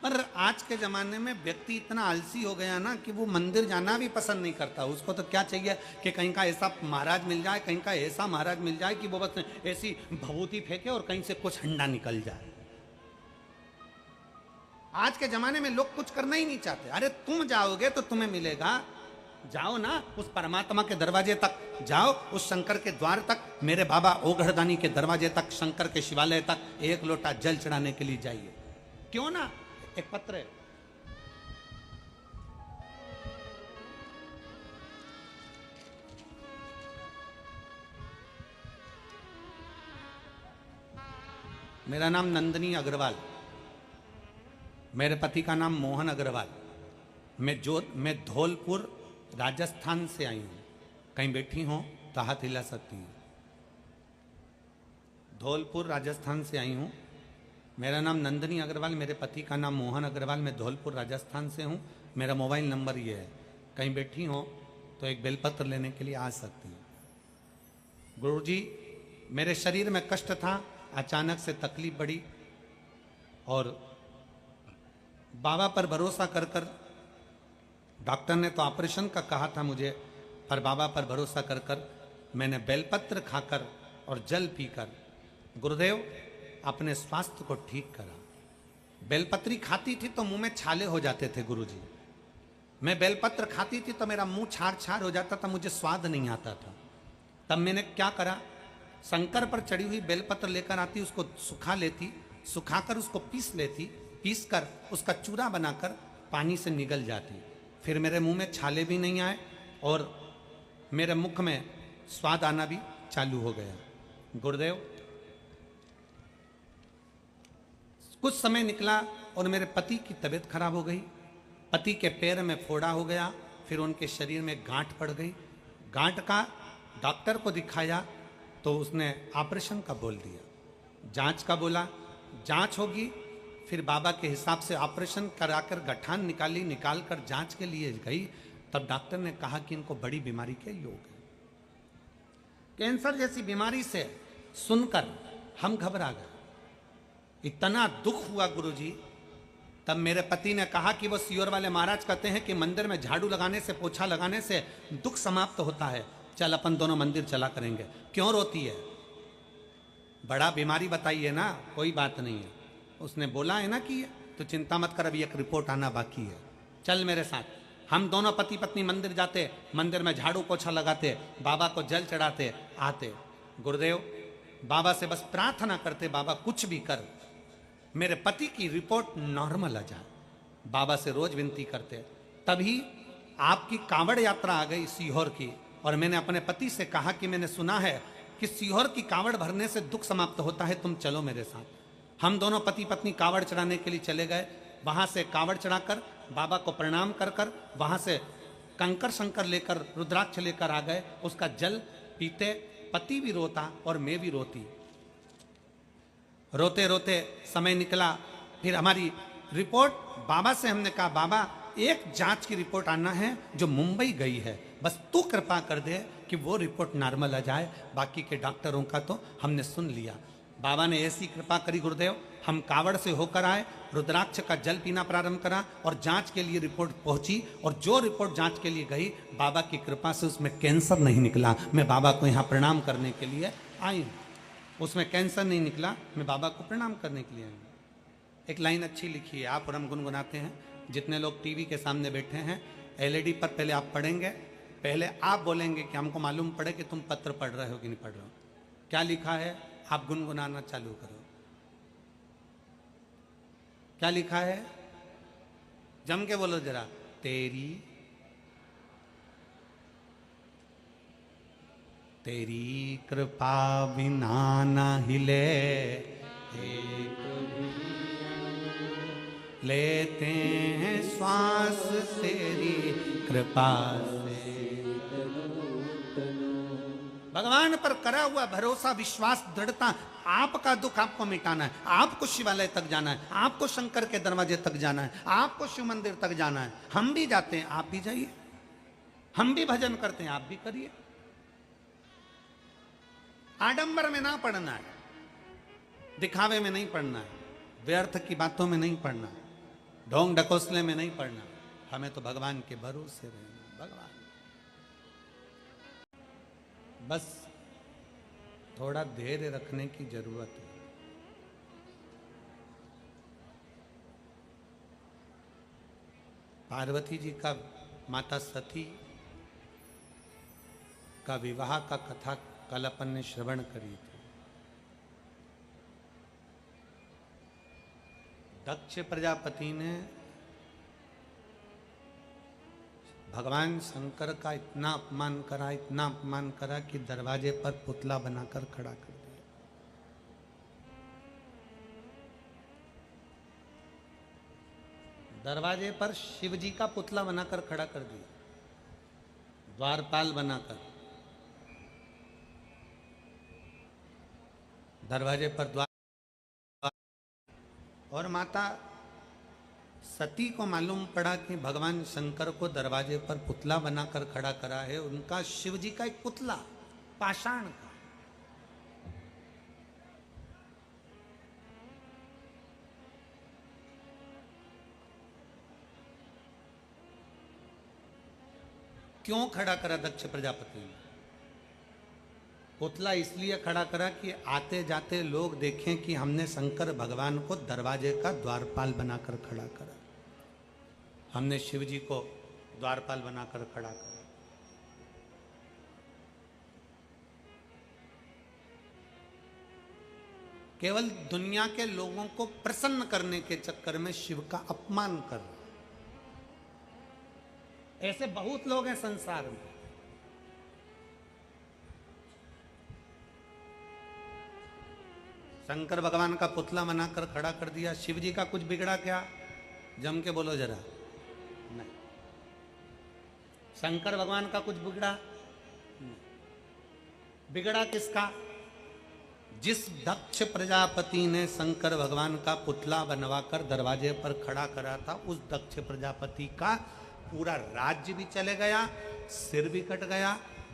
पर आज के जमाने में व्यक्ति इतना आलसी हो गया ना कि वो मंदिर जाना भी पसंद नहीं करता उसको तो क्या चाहिए कि कहीं का ऐसा महाराज मिल जाए कहीं का ऐसा महाराज मिल जाए कि वो बस ऐसी भभूति फेंके और कहीं से कुछ हंडा निकल जाए आज के जमाने में लोग कुछ करना ही नहीं चाहते अरे तुम जाओगे तो तुम्हें मिलेगा जाओ ना उस परमात्मा के दरवाजे तक जाओ उस शंकर के द्वार तक मेरे बाबा ओघड़दानी के दरवाजे तक शंकर के शिवालय तक एक लोटा जल चढ़ाने के लिए जाइए क्यों ना एक पत्र है मेरा नाम नंदिनी अग्रवाल, मेरे पति का नाम मोहन अग्रवाल। मैं धौलपुर राजस्थान से आई हूँ। कहीं बैठी हो तो हाथ हिला सकती हूँ। धौलपुर राजस्थान से आई हूँ। मेरा नाम नंदिनी अग्रवाल, मेरे पति का नाम मोहन अग्रवाल। मैं धौलपुर राजस्थान से हूँ। मेरा मोबाइल नंबर ये है। कहीं बैठी हो तो एक बेलपत्र लेने के लिए आ सकती हूँ। गुरुजी, मेरे शरीर में कष्ट था, अचानक से तकलीफ बढ़ी और बाबा पर भरोसा कर कर, डॉक्टर ने तो ऑपरेशन का कहा था मुझे, पर बाबा पर भरोसा कर कर मैंने बेलपत्र खाकर और जल पीकर गुरुदेव अपने स्वास्थ्य को ठीक करा। बेलपत्री खाती थी तो मुंह में छाले हो जाते थे गुरुजी। मैं बेलपत्र खाती थी तो मेरा मुंह छार छार हो जाता था, मुझे स्वाद नहीं आता था। तब मैंने क्या करा, शंकर पर चढ़ी हुई बेलपत्र लेकर आती, उसको सुखा लेती, सुखाकर उसको पीस लेती, पीस कर उसका चूरा बनाकर पानी से निगल जाती। फिर मेरे मुंह में छाले भी नहीं आए और मेरे मुख में स्वाद आना भी चालू हो गया। गुरुदेव, कुछ समय निकला और मेरे पति की तबीयत खराब हो गई। पति के पैर में फोड़ा हो गया, फिर उनके शरीर में गांठ पड़ गई। गांठ का डॉक्टर को दिखाया तो उसने ऑपरेशन का बोल दिया। जांच का बोला, जांच होगी, फिर बाबा के हिसाब से ऑपरेशन कराकर गठान निकाली, निकाल कर जांच के लिए गई। तब डॉक्टर ने कहा कि इनको बड़ी बीमारी के योग है। कैंसर जैसी बीमारी से सुनकर हम घबरा गए, इतना दुख हुआ गुरुजी। तब मेरे पति ने कहा कि वो सियोर वाले महाराज कहते हैं कि मंदिर में झाड़ू लगाने से, पोछा लगाने से दुख समाप्त होता है, चल अपन दोनों मंदिर चला करेंगे। क्यों रोती है? बड़ा बीमारी बताइए ना, कोई बात नहीं है। उसने बोला है ना कि तो चिंता मत कर, अभी एक रिपोर्ट आना बाकी है, चल मेरे साथ। हम दोनों पति पत्नी मंदिर जाते, मंदिर में झाड़ू पोछा लगाते, बाबा को जल चढ़ाते, आते। गुरुदेव, बाबा से बस प्रार्थना करते, बाबा कुछ भी कर, मेरे पति की रिपोर्ट नॉर्मल आ जाए। बाबा से रोज विनती करते। तभी आपकी कांवड़ यात्रा आ गई सीहोर की, और मैंने अपने पति से कहा कि मैंने सुना है कि सीहोर की कांवड़ भरने से दुख समाप्त होता है, तुम चलो मेरे साथ। हम दोनों पति पत्नी कांवड़ चढ़ाने के लिए चले गए। वहां से कांवड़ चढ़ाकर बाबा को प्रणाम कर कर वहां से कंकर शंकर लेकर, रुद्राक्ष लेकर आ गए। उसका जल पीते पति भी रोता और मैं भी रोती। रोते रोते समय निकला, फिर हमारी रिपोर्ट बाबा से हमने कहा, बाबा एक जांच की रिपोर्ट आना है जो मुंबई गई है, बस तू कृपा कर दे कि वो रिपोर्ट नॉर्मल आ जाए, बाकी के डॉक्टरों का तो हमने सुन लिया। बाबा ने ऐसी कृपा करी गुरुदेव, हम कावड़ से होकर आए, रुद्राक्ष का जल पीना प्रारंभ करा और जांच के लिए रिपोर्ट पहुंची। और जो रिपोर्ट जांच के लिए गई, बाबा की कृपा से उसमें कैंसर नहीं निकला। मैं बाबा को यहाँ प्रणाम करने के लिए आई हूँ। उसमें कैंसर नहीं निकला, मैं बाबा को प्रणाम करने के लिए आई हूँ। एक लाइन अच्छी लिखी है, आप और हम गुनगुनाते हैं। जितने लोग टीवी के सामने बैठे हैं, एलईडी पर पहले आप पढ़ेंगे, पहले आप बोलेंगे कि हमको मालूम पड़े कि तुम पत्र पढ़ रहे हो कि नहीं पढ़ रहे हो। क्या लिखा है, आप गुनगुनाना चालू करो। क्या लिखा है, जम के बोलो जरा। तेरी तेरी कृपा बिना न हिले, लेते हैं श्वास तेरी कृपा से। भगवान पर करा हुआ भरोसा, विश्वास, दृढ़ता। आपका दुख आपको मिटाना है, आपको शिवालय तक जाना है, आपको शंकर के दरवाजे तक जाना है, आपको शिव मंदिर तक जाना है। हम भी जाते हैं, आप भी जाइए। हम भी भजन करते हैं, आप भी करिए। आडंबर में ना पढ़ना है, दिखावे में नहीं पढ़ना है, व्यर्थ की बातों में नहीं पढ़ना है, ढोंग ढकोसले में नहीं पढ़ना। हमें तो भगवान के भरोसे रहना। भगवान बस थोड़ा धैर्य रखने की जरूरत है। पार्वती जी का, माता सती का विवाह का कथा कल अपन ने श्रवण करी थी। दक्ष प्रजापति ने भगवान शंकर का इतना अपमान करा, इतना अपमान करा कि दरवाजे पर पुतला बनाकर खड़ा कर दिया। दरवाजे पर शिव जी का पुतला बनाकर खड़ा कर दिया, द्वारपाल बनाकर। दरवाजे पर द्वार, और माता सती को मालूम पड़ा कि भगवान शंकर को दरवाजे पर पुतला बनाकर खड़ा करा है, उनका शिव जी का एक पुतला पाषाण का। क्यों खड़ा करा दक्ष प्रजापति ने? पुतला इसलिए खड़ा करा कि आते जाते लोग देखें कि हमने शंकर भगवान को दरवाजे का द्वारपाल बनाकर खड़ा करा, हमने शिव जी को द्वारपाल बनाकर खड़ा करा। केवल दुनिया के लोगों को प्रसन्न करने के चक्कर में शिव का अपमान कर रहा। ऐसे बहुत लोग हैं संसार में। शंकर भगवान का पुतला बनाकर खड़ा कर दिया, शिव जी का कुछ बिगड़ा क्या? जम के बोलो जरा। नहीं। शंकर भगवान का कुछ बिगड़ा? नहीं। बिगड़ा किसका? जिस दक्ष प्रजापति ने शंकर भगवान का पुतला बनवाकर दरवाजे पर खड़ा करा था, उस दक्ष प्रजापति का पूरा राज्य भी चले गया, सिर भी कट गया,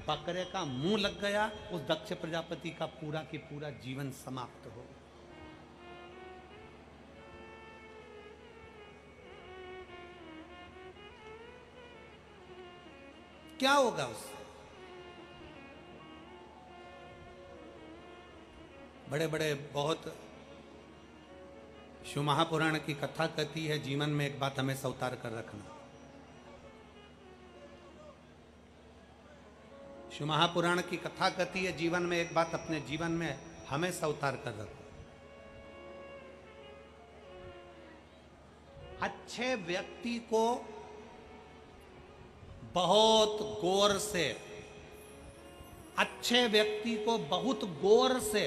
बकरे का मुंह लग गया, उस दक्ष प्रजापति का पूरा की पूरा जीवन समाप्त हो। क्या होगा उससे? बड़े बड़े बहुत शिव महापुराण की कथा कहती है, जीवन में एक बात हमें अवतार कर रखना। शिव महापुराण की कथा कहती है, जीवन में एक बात अपने जीवन में हमेशा अवतार कर रखो। अच्छे व्यक्ति को बहुत गौर से, अच्छे व्यक्ति को बहुत गौर से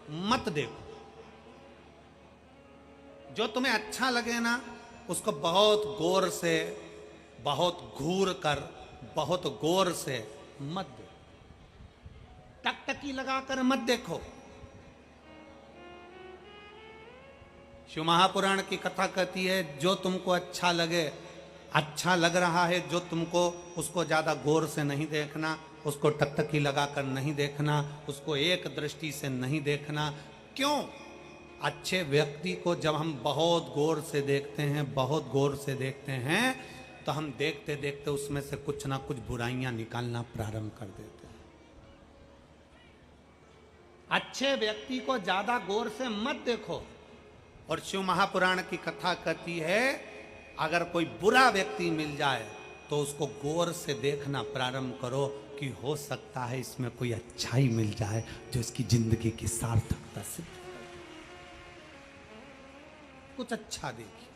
मत देखो। जो तुम्हें अच्छा लगे ना, उसको बहुत गौर से, बहुत घूर कर, बहुत गौर से मत देखो। टकटकी लगाकर मत देखो। शिव महापुराण की कथा कहती है, जो तुमको अच्छा लगे, अच्छा लग रहा है जो तुमको, उसको ज्यादा गौर से नहीं देखना, उसको टकटकी लगाकर नहीं देखना, उसको एक दृष्टि से नहीं देखना। क्यों? अच्छे व्यक्ति को जब हम बहुत गौर से देखते हैं, बहुत गौर से देखते हैं, तो हम देखते देखते उसमें से कुछ ना कुछ बुराइयां निकालना प्रारंभ कर देते हैं। अच्छे व्यक्ति को ज्यादा गौर से मत देखो। और शिव महापुराण की कथा कहती है, अगर कोई बुरा व्यक्ति मिल जाए तो उसको गौर से देखना प्रारंभ करो कि हो सकता है इसमें कोई अच्छाई मिल जाए जो इसकी जिंदगी की सार्थकता सिद्ध करे। कुछ अच्छा देखिए,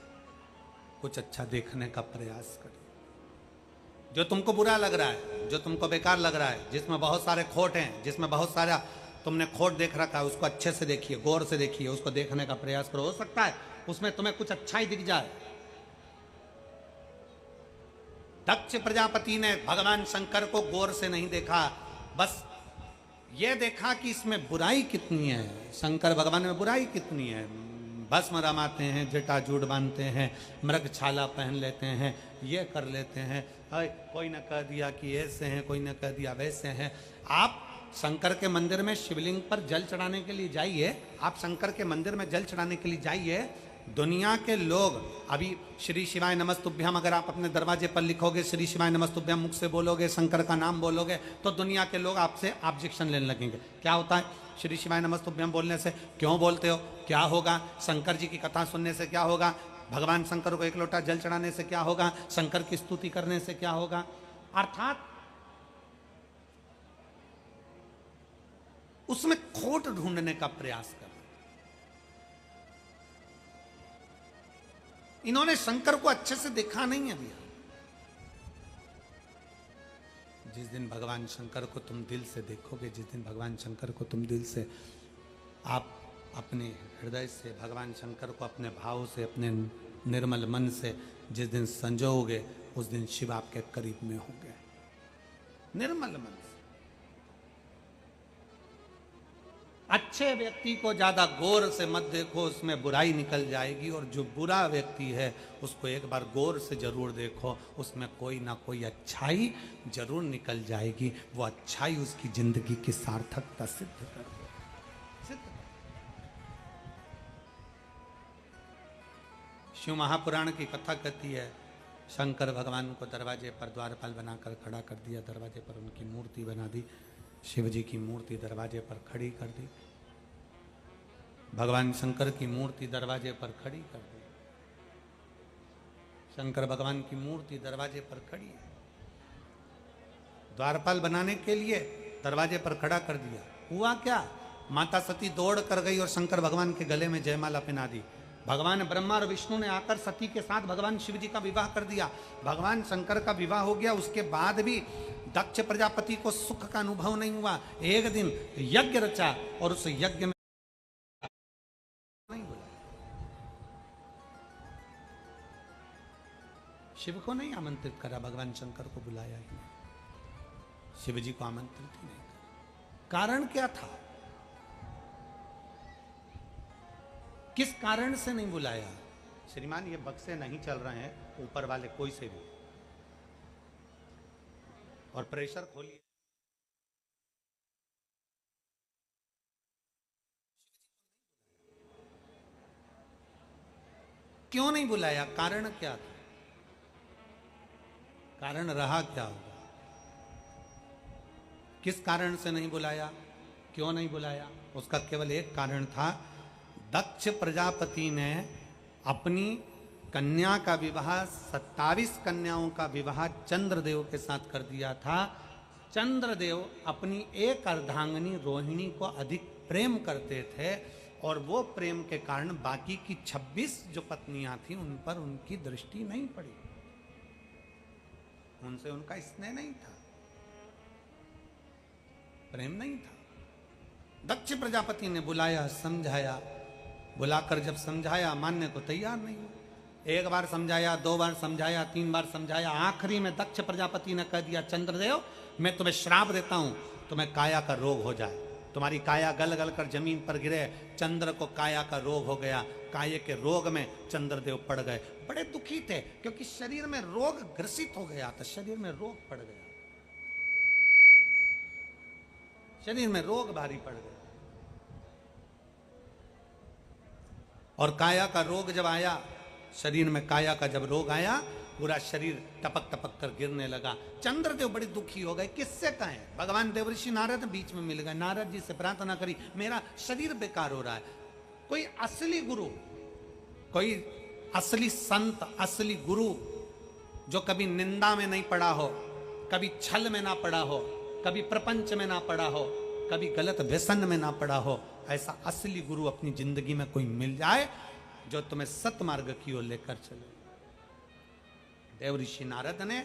कुछ अच्छा देखने का प्रयास करिए। जो तुमको बुरा लग रहा है, जो तुमको बेकार लग रहा है, जिसमें बहुत सारे खोट हैं, जिसमें बहुत सारा तुमने खोट देख रखा है, उसको अच्छे से देखिए, गौर से देखिए, उसको देखने का प्रयास करो। हो सकता है उसमें तुम्हें कुछ अच्छा ही दिख जाए। दक्ष प्रजापति ने भगवान शंकर को गौर से नहीं देखा, बस ये देखा कि इसमें बुराई कितनी है, शंकर भगवान में बुराई कितनी है। भस्म रमाते हैं, जटाजूट बांधते हैं, मृग छाला पहन लेते हैं, ये कर लेते हैं, कोई न कह दिया कि ऐसे हैं, कोई न कह दिया वैसे हैं। आप शंकर के मंदिर में शिवलिंग पर जल चढ़ाने के लिए जाइए, आप शंकर के मंदिर में जल चढ़ाने के लिए जाइए। दुनिया के लोग अभी श्री शिवाय नमस्तुभ्यम अगर आप अपने दरवाजे पर लिखोगे, श्री शिवाय नमस्तुभ्यम, मुख से बोलोगे, शंकर का नाम बोलोगे, तो दुनिया के लोग आपसे ऑब्जेक्शन लेने लगेंगे। क्या होता है? श्री शिवाय नमस्तुभ्यम बोलने से क्यों बोलते हो, क्या होगा? शंकर जी की कथा सुनने से क्या होगा? भगवान शंकर को एक लोटा जल चढ़ाने से क्या होगा? शंकर की स्तुति करने से क्या होगा? अर्थात उसमें खोट ढूंढने का प्रयास कर। इन्होंने शंकर को अच्छे से देखा नहीं अभी। जिस दिन भगवान शंकर को तुम दिल से देखोगे, जिस दिन भगवान शंकर को तुम दिल से, आप अपने हृदय से भगवान शंकर को अपने भाव से, अपने निर्मल मन से जिस दिन संजोगे उस दिन शिव आपके करीब में होंगे। निर्मल मन से। अच्छे व्यक्ति को ज्यादा गौर से मत देखो, उसमें बुराई निकल जाएगी, और जो बुरा व्यक्ति है उसको एक बार गौर से जरूर देखो, उसमें कोई ना कोई अच्छाई जरूर निकल जाएगी। वो अच्छाई उसकी जिंदगी की सार्थकता सिद्ध कर दे। शिव महापुराण की कथा कहती है, शंकर भगवान को दरवाजे पर द्वारपाल बनाकर खड़ा कर दिया, दरवाजे पर उनकी मूर्ति बना दी, शिव जी की मूर्ति दरवाजे पर खड़ी कर दी, भगवान शंकर की मूर्ति दरवाजे पर खड़ी कर दी। शंकर भगवान की मूर्ति दरवाजे पर खड़ी है, द्वारपाल बनाने के लिए दरवाजे पर खड़ा कर दिया। हुआ क्या, माता सती दौड़ कर गई और शंकर भगवान के गले में जयमाला पहना दी। भगवान ब्रह्मा और विष्णु ने आकर सती के साथ भगवान शिव जी का विवाह कर दिया। भगवान शंकर का विवाह हो गया, उसके बाद भी दक्ष प्रजापति को सुख का अनुभव नहीं हुआ। एक दिन यज्ञ रचा और उस यज्ञ में नहीं बोला, शिव को नहीं आमंत्रित करा, भगवान शंकर को बुलाया ही नहीं, शिव जी को आमंत्रित ही नहीं करा। कारण क्या था, किस कारण से नहीं बुलाया? श्रीमान ये बक्से नहीं चल रहे हैं ऊपर वाले कोई से भी, और प्रेशर खोलिए। क्यों नहीं बुलाया, कारण क्या था, कारण रहा क्या होगा? किस कारण से नहीं बुलाया, क्यों नहीं बुलाया? उसका केवल एक कारण था, दक्ष प्रजापति ने अपनी कन्या का विवाह 27 कन्याओं का विवाह चंद्रदेव के साथ कर दिया था। चंद्रदेव अपनी एक अर्धांगिनी रोहिणी को अधिक प्रेम करते थे, और वो प्रेम के कारण बाकी की 26 जो पत्नियां थी उन पर उनकी दृष्टि नहीं पड़ी, उनसे उनका स्नेह नहीं था, प्रेम नहीं था। दक्ष प्रजापति ने बुलाया, समझाया, बुलाकर जब समझाया मानने को तैयार नहीं हुआ। एक बार समझाया, 2 बार समझाया, 3 बार समझाया, आखिरी में दक्ष प्रजापति ने कह दिया, चंद्रदेव मैं तुम्हें श्राप देता हूं, तुम्हें काया का रोग हो जाए, तुम्हारी काया गल गल कर जमीन पर गिरे। चंद्र को काया का रोग हो गया, काया के रोग में चंद्रदेव पड़ गए। बड़े दुखी थे क्योंकि शरीर में रोग ग्रसित हो गया था, शरीर में रोग पड़ गया, शरीर में रोग भारी पड़ गया। और काया का रोग जब आया, शरीर में काया का जब रोग आया, पूरा शरीर टपक टपक कर गिरने लगा। चंद्रदेव बड़े दुखी हो गए, किससे कहें? भगवान देवर्षि नारद बीच में मिल गए, नारद जी से प्रार्थना करी, मेरा शरीर बेकार हो रहा है। कोई असली गुरु, कोई असली संत, असली गुरु जो कभी निंदा में नहीं पड़ा हो, कभी छल में ना पड़ा हो, कभी प्रपंच में ना पड़ा हो, कभी गलत व्यसन में ना पड़ा हो, ऐसा असली गुरु अपनी जिंदगी में कोई मिल जाए जो तुम्हें सतमार्ग की ओर लेकर चले। देवऋषि नारद ने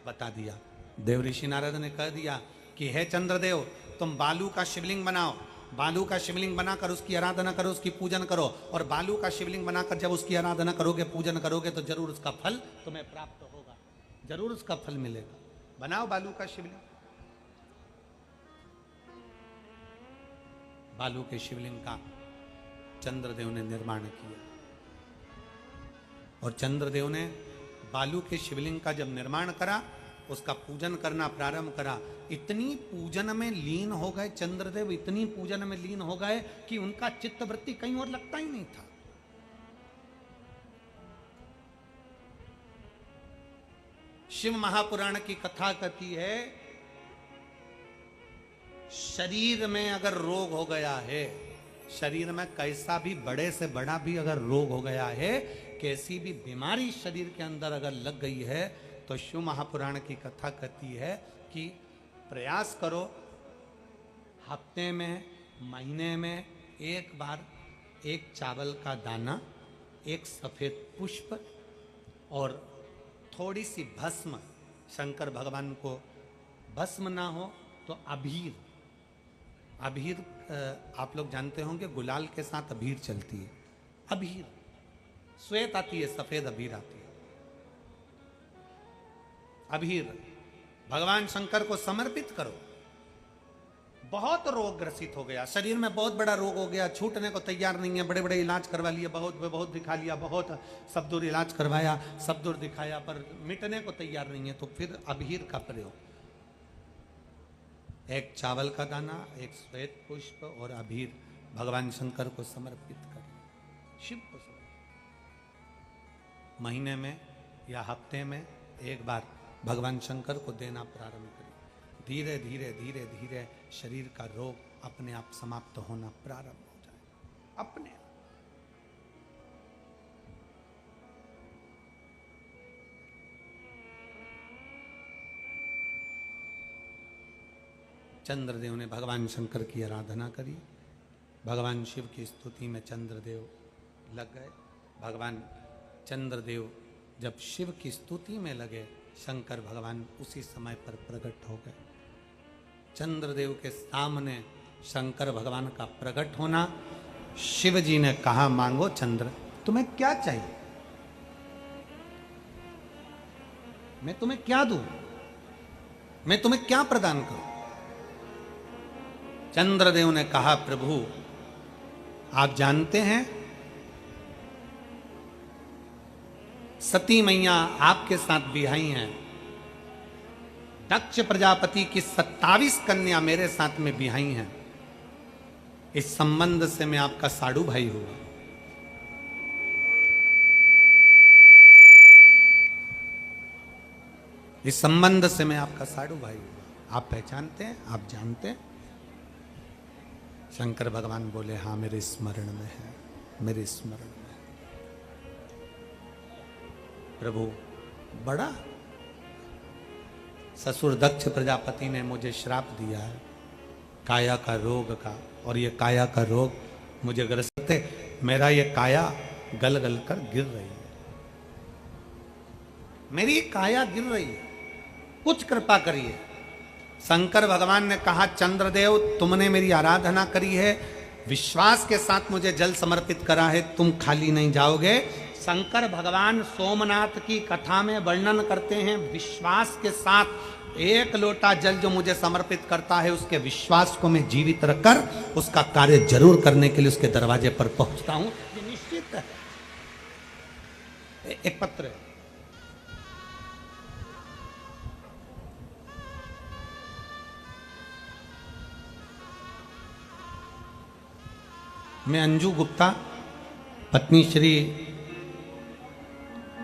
बता दिया, देवऋषि नारद ने कह दिया कि हे चंद्रदेव, तुम बालू का शिवलिंग बनाओ, बालू का शिवलिंग बनाकर उसकी आराधना करो, उसकी पूजन करो, और बालू का शिवलिंग बनाकर जब उसकी आराधना करोगे, पूजन करोगे, तो जरूर उसका फल तुम्हें प्राप्त होगा, जरूर उसका फल मिलेगा। बनाओ बालू का शिवलिंग। बालू के शिवलिंग का चंद्रदेव ने निर्माण किया, और चंद्रदेव ने बालू के शिवलिंग का जब निर्माण करा, उसका पूजन करना प्रारंभ करा। इतनी पूजन में लीन हो गए चंद्रदेव, इतनी पूजन में लीन हो गए कि उनका चित्तवृत्ति कहीं और लगता ही नहीं था। शिव महापुराण की कथा कहती है, शरीर में अगर रोग हो गया है, शरीर में कैसा भी बड़े से बड़ा भी अगर रोग हो गया है, कैसी भी बीमारी शरीर के अंदर अगर लग गई है, तो शिव महापुराण की कथा कहती है कि प्रयास करो, हफ्ते में, महीने में एक बार एक चावल का दाना, एक सफेद पुष्प और थोड़ी सी भस्म, शंकर भगवान को भस्म ना हो तो अबीर, अबीर आप लोग जानते होंगे गुलाल के साथ अबीर चलती है, अबीर श्वेत आती है, सफेद अबीर आती है। अबीर भगवान शंकर को समर्पित करो। बहुत रोग ग्रसित हो गया, शरीर में बहुत बड़ा रोग हो गया, छूटने को तैयार नहीं है, बड़े बड़े इलाज करवा लिए, बहुत दिखा लिया, बहुत सब दूर इलाज करवाया, सब दूर दिखाया, पर मिटने को तैयार नहीं है। तो फिर अबीर का प्रयोग, एक चावल का दाना, एक श्वेत पुष्प और अबीर भगवान शंकर को समर्पित करिए, शिव को समर्पित। महीने में या हफ्ते में एक बार भगवान शंकर को देना प्रारंभ करिए। धीरे धीरे धीरे धीरे शरीर का रोग अपने आप समाप्त होना प्रारंभ हो जाए अपने आप। चंद्रदेव ने भगवान शंकर की आराधना करी। भगवान शिव की स्तुति में चंद्रदेव लग गए। भगवान चंद्रदेव जब शिव की स्तुति में लगे, शंकर भगवान उसी समय पर प्रकट हो गए। चंद्रदेव के सामने शंकर भगवान का प्रकट होना, शिव जी ने कहा, मांगो चंद्र, तुम्हें क्या चाहिए, मैं तुम्हें क्या दूं, मैं तुम्हें क्या प्रदान करूं। चंद्रदेव ने कहा, प्रभु आप जानते हैं सती मैया आपके साथ बिहाई हैं, दक्ष प्रजापति की 27 कन्या मेरे साथ में बिहाई हैं, इस संबंध से मैं आपका साडू भाई हुआ। इस संबंध से मैं आपका साडू भाई हुआ। आप पहचानते हैं, आप जानते हैं। शंकर भगवान बोले, हाँ मेरे स्मरण में है, मेरे स्मरण में है। प्रभु बड़ा ससुर दक्ष प्रजापति ने मुझे श्राप दिया है काया का रोग का, और ये काया का रोग मुझे ग्रसित है। मेरा ये काया गल गल कर गिर रही है, मेरी काया गिर रही है, कुछ कृपा करिए। शंकर भगवान ने कहा, चंद्रदेव तुमने मेरी आराधना करी है, विश्वास के साथ मुझे जल समर्पित करा है, तुम खाली नहीं जाओगे। शंकर भगवान सोमनाथ की कथा में वर्णन करते हैं, विश्वास के साथ एक लोटा जल जो मुझे समर्पित करता है, उसके विश्वास को मैं जीवित रखकर उसका कार्य जरूर करने के लिए उसके दरवाजे पर पहुंचता हूं। ये निश्चित है। एक पत्र है, मैं अंजू गुप्ता, पत्नी श्री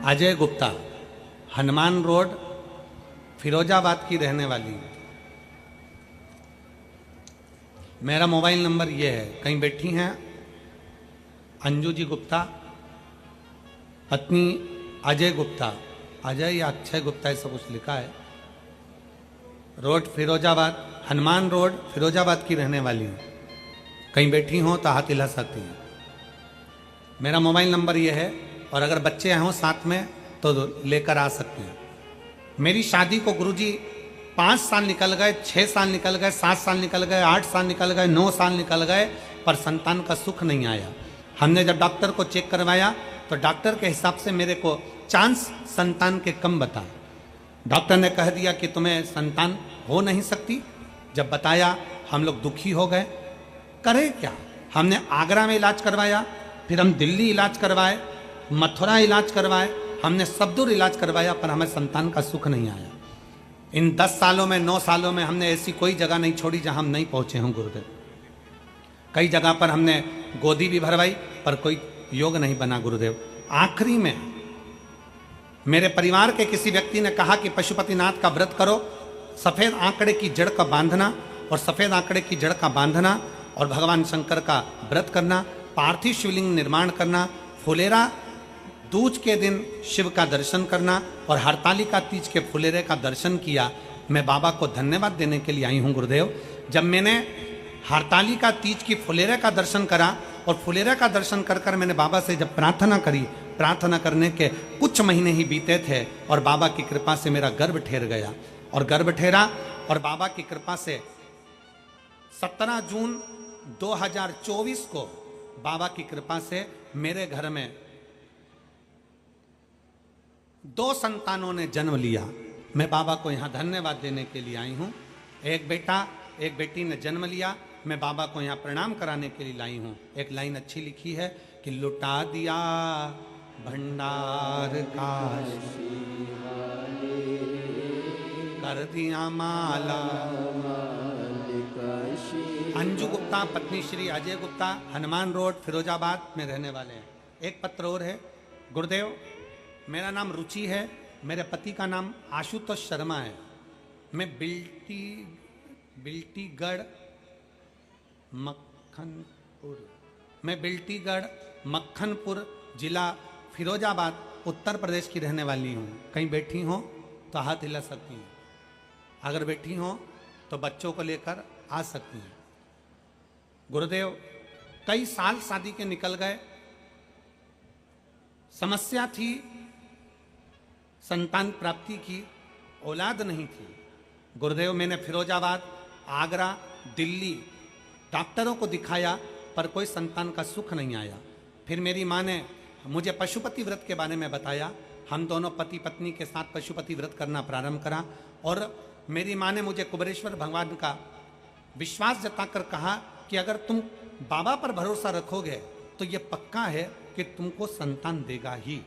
अजय गुप्ता, हनुमान रोड फिरोजाबाद की रहने वाली। मेरा मोबाइल नंबर ये है, कहीं बैठी हैं अंजू जी गुप्ता, पत्नी अजय गुप्ता, अजय या अक्षय गुप्ता ऐसा कुछ लिखा है, रोड फिरोजाबाद, हनुमान रोड फिरोजाबाद की रहने वाली हूँ। कहीं बैठी हो तो हाथ हिला सकती हैं। मेरा मोबाइल नंबर ये है, और अगर बच्चे हों साथ में तो लेकर आ सकते हैं। मेरी शादी को गुरुजी 5 साल निकल गए, 6 साल निकल गए, 7 साल निकल गए, 8 साल निकल गए, 9 साल निकल गए, पर संतान का सुख नहीं आया। हमने जब डॉक्टर को चेक करवाया तो डॉक्टर के हिसाब से मेरे को चांस संतान के कम बताए। डॉक्टर ने कह दिया कि तुम्हें संतान हो नहीं सकती। जब बताया हम लोग दुखी हो गए, करें क्या। हमने आगरा में इलाज करवाया, फिर हम दिल्ली इलाज करवाए, मथुरा इलाज करवाए, हमने सब दूर इलाज करवाया, पर हमें संतान का सुख नहीं आया। इन 10 सालों में 9 सालों में हमने ऐसी कोई जगह नहीं छोड़ी जहां हम नहीं पहुंचे हों गुरुदेव। कई जगह पर हमने गोदी भी भरवाई, पर कोई योग नहीं बना गुरुदेव। आखिरी में मेरे परिवार के किसी व्यक्ति ने कहा कि पशुपतिनाथ का व्रत करो, सफेद आंकड़े की जड़ का बांधना, और सफेद आंकड़े की जड़ का बांधना और भगवान शंकर का व्रत करना, पार्थिव शिवलिंग निर्माण करना, फुलेरा दूज के दिन शिव का दर्शन करना, और हरतालिका तीज के फुलेरे का दर्शन किया। मैं बाबा को धन्यवाद देने के लिए आई हूँ गुरुदेव। जब मैंने हरतालिका तीज की फुलेरे का दर्शन करा, और फुलेरे का दर्शन कर कर मैंने बाबा से जब प्रार्थना करी, प्रार्थना करने के कुछ महीने ही बीते थे, और बाबा की कृपा से मेरा गर्भ ठहर गया, और गर्भ ठहरा, और बाबा की कृपा से 17 जून 2024 को बाबा की कृपा से मेरे घर में 2 संतानों ने जन्म लिया। मैं बाबा को यहाँ धन्यवाद देने के लिए आई हूँ। एक बेटा एक बेटी ने जन्म लिया, मैं बाबा को यहाँ प्रणाम कराने के लिए लाई हूँ। एक लाइन अच्छी लिखी है कि लुटा दिया भंडार का, कर दिया माला। अंजू गुप्ता पत्नी श्री अजय गुप्ता, हनुमान रोड फिरोजाबाद में रहने वाले हैं। एक पत्र और है। गुरुदेव, मेरा नाम रुचि है, मेरे पति का नाम आशुतोष शर्मा है। मैं बिल्टीगढ़ मक्खनपुर जिला फिरोजाबाद उत्तर प्रदेश की रहने वाली हूँ। कहीं बैठी हो तो हाथ हिला सकती हैं, अगर बैठी हो तो बच्चों को लेकर आ सकती हैं। गुरुदेव, कई साल शादी के निकल गए, समस्या थी संतान प्राप्ति की, औलाद नहीं थी। गुरुदेव, मैंने फिरोजाबाद, आगरा, दिल्ली डॉक्टरों को दिखाया पर कोई संतान का सुख नहीं आया। फिर मेरी माँ ने मुझे पशुपति व्रत के बारे में बताया। हम दोनों पति पत्नी के साथ पशुपति व्रत करना प्रारंभ करा और मेरी माँ ने मुझे कुबेरेश्वर भगवान का विश्वास जताकर कहा कि अगर तुम बाबा पर भरोसा रखोगे तो ये पक्का है कि तुमको संतान देगा ही।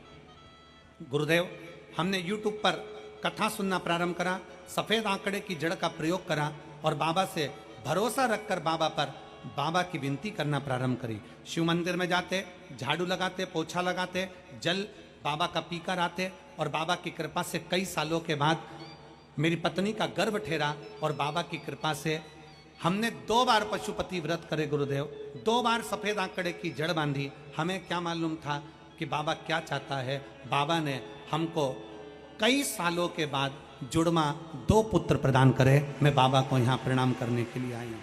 गुरुदेव, हमने YouTube पर कथा सुनना प्रारंभ करा, सफेद आंकड़े की जड़ का प्रयोग करा और बाबा से भरोसा रखकर बाबा की विनती करना प्रारंभ करी। शिव मंदिर में जाते, झाड़ू लगाते, पोछा लगाते, जल बाबा का पीकर आते और बाबा की कृपा से कई सालों के बाद मेरी पत्नी का गर्भ ठहरा और बाबा की कृपा से हमने 2 बार पशुपति व्रत करे। गुरुदेव, 2 बार सफेद आंकड़े की जड़ बांधी। हमें क्या मालूम था कि बाबा क्या चाहता है। बाबा ने हमको कई सालों के बाद जुड़वा 2 पुत्र प्रदान करे। मैं बाबा को यहाँ प्रणाम करने के लिए आई हूँ।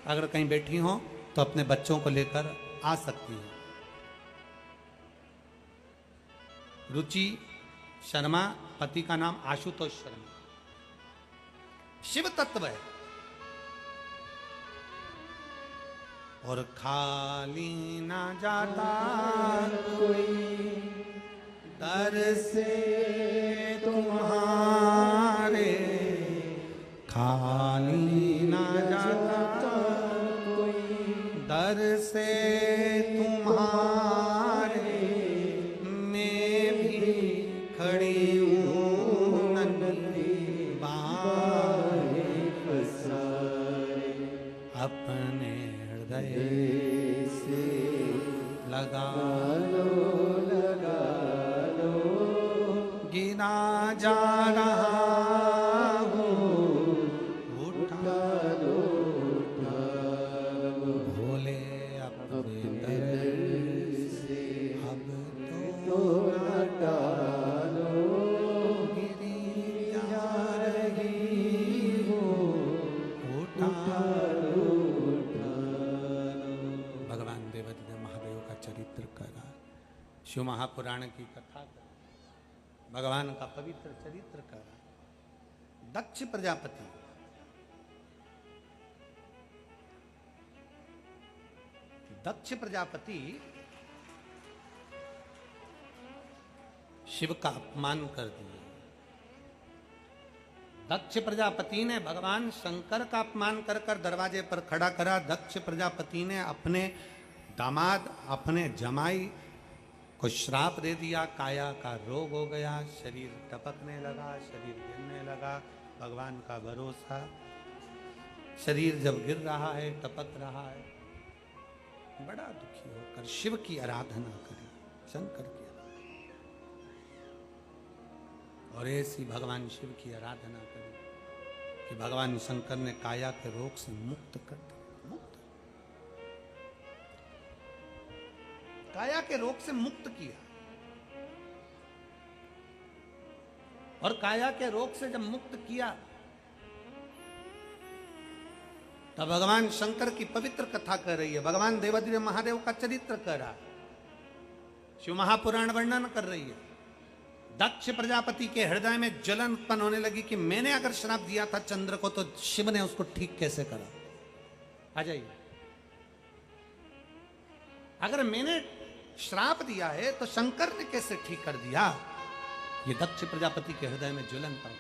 अगर कहीं बैठी हो तो अपने बच्चों को लेकर आ सकती हैं। रुचि शर्मा, पति का नाम आशुतोष शर्मा। शिव तत्व है और खाली ना जाता कोई दर से तुम्हारे, खाली ना जाता कोई दर से तुम्हारे। मैं भी खड़ी हूँ नन्ही बाहें पसारे, अपने हृदय से लगा लो गिना जा रहा हूँ, उठा लो भोले अपने दर से अब तो हटा लो, गिरी जा रही हूँ, उठा लो। भगवान देवादिदेव महादेव का चरित्र करा, शिव महापुराण की कथा करा, भगवान का पवित्र चरित्र करा। दक्ष प्रजापति, दक्ष प्रजापति शिव का अपमान कर दिया। दक्ष प्रजापति ने भगवान शंकर का अपमान कर कर दरवाजे पर खड़ा करा। दक्ष प्रजापति ने अपने दामाद, अपने जमाई को श्राप दे दिया। काया का रोग हो गया, शरीर टपकने लगा, शरीर गिरने लगा। भगवान का भरोसा, शरीर जब गिर रहा है, टपक रहा है, बड़ा दुखी होकर शिव की आराधना करी, शंकर की आराधना, और ऐसी भगवान शिव की आराधना करी कि भगवान शंकर ने काया के रोग से मुक्त कर दिया। काया के रोग से मुक्त किया, और काया के रोग से जब मुक्त किया तब भगवान शंकर की पवित्र कथा कर रही है, भगवान देवादिदेव महादेव का चरित्र कर रहा है, शिव महापुराण वर्णन कर रही है। दक्ष प्रजापति के हृदय में जलन उत्पन्न होने लगी कि मैंने अगर श्राप दिया था चंद्र को तो शिव ने उसको ठीक कैसे करा। आ जाइए, अगर मैंने श्राप दिया है तो शंकर ने कैसे ठीक कर दिया। ये दक्ष प्रजापति के हृदय में ज्वलन था।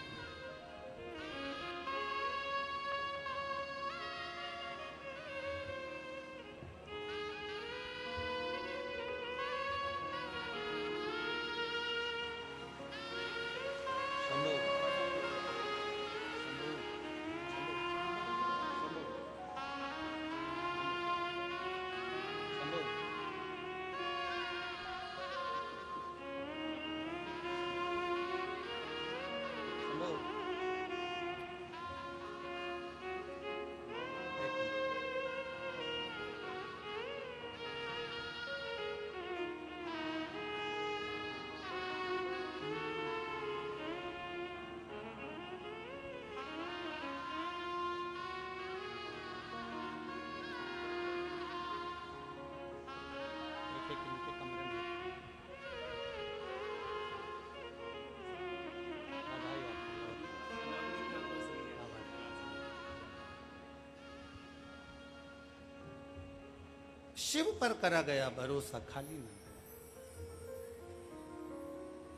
शिव पर करा गया भरोसा खाली न गया।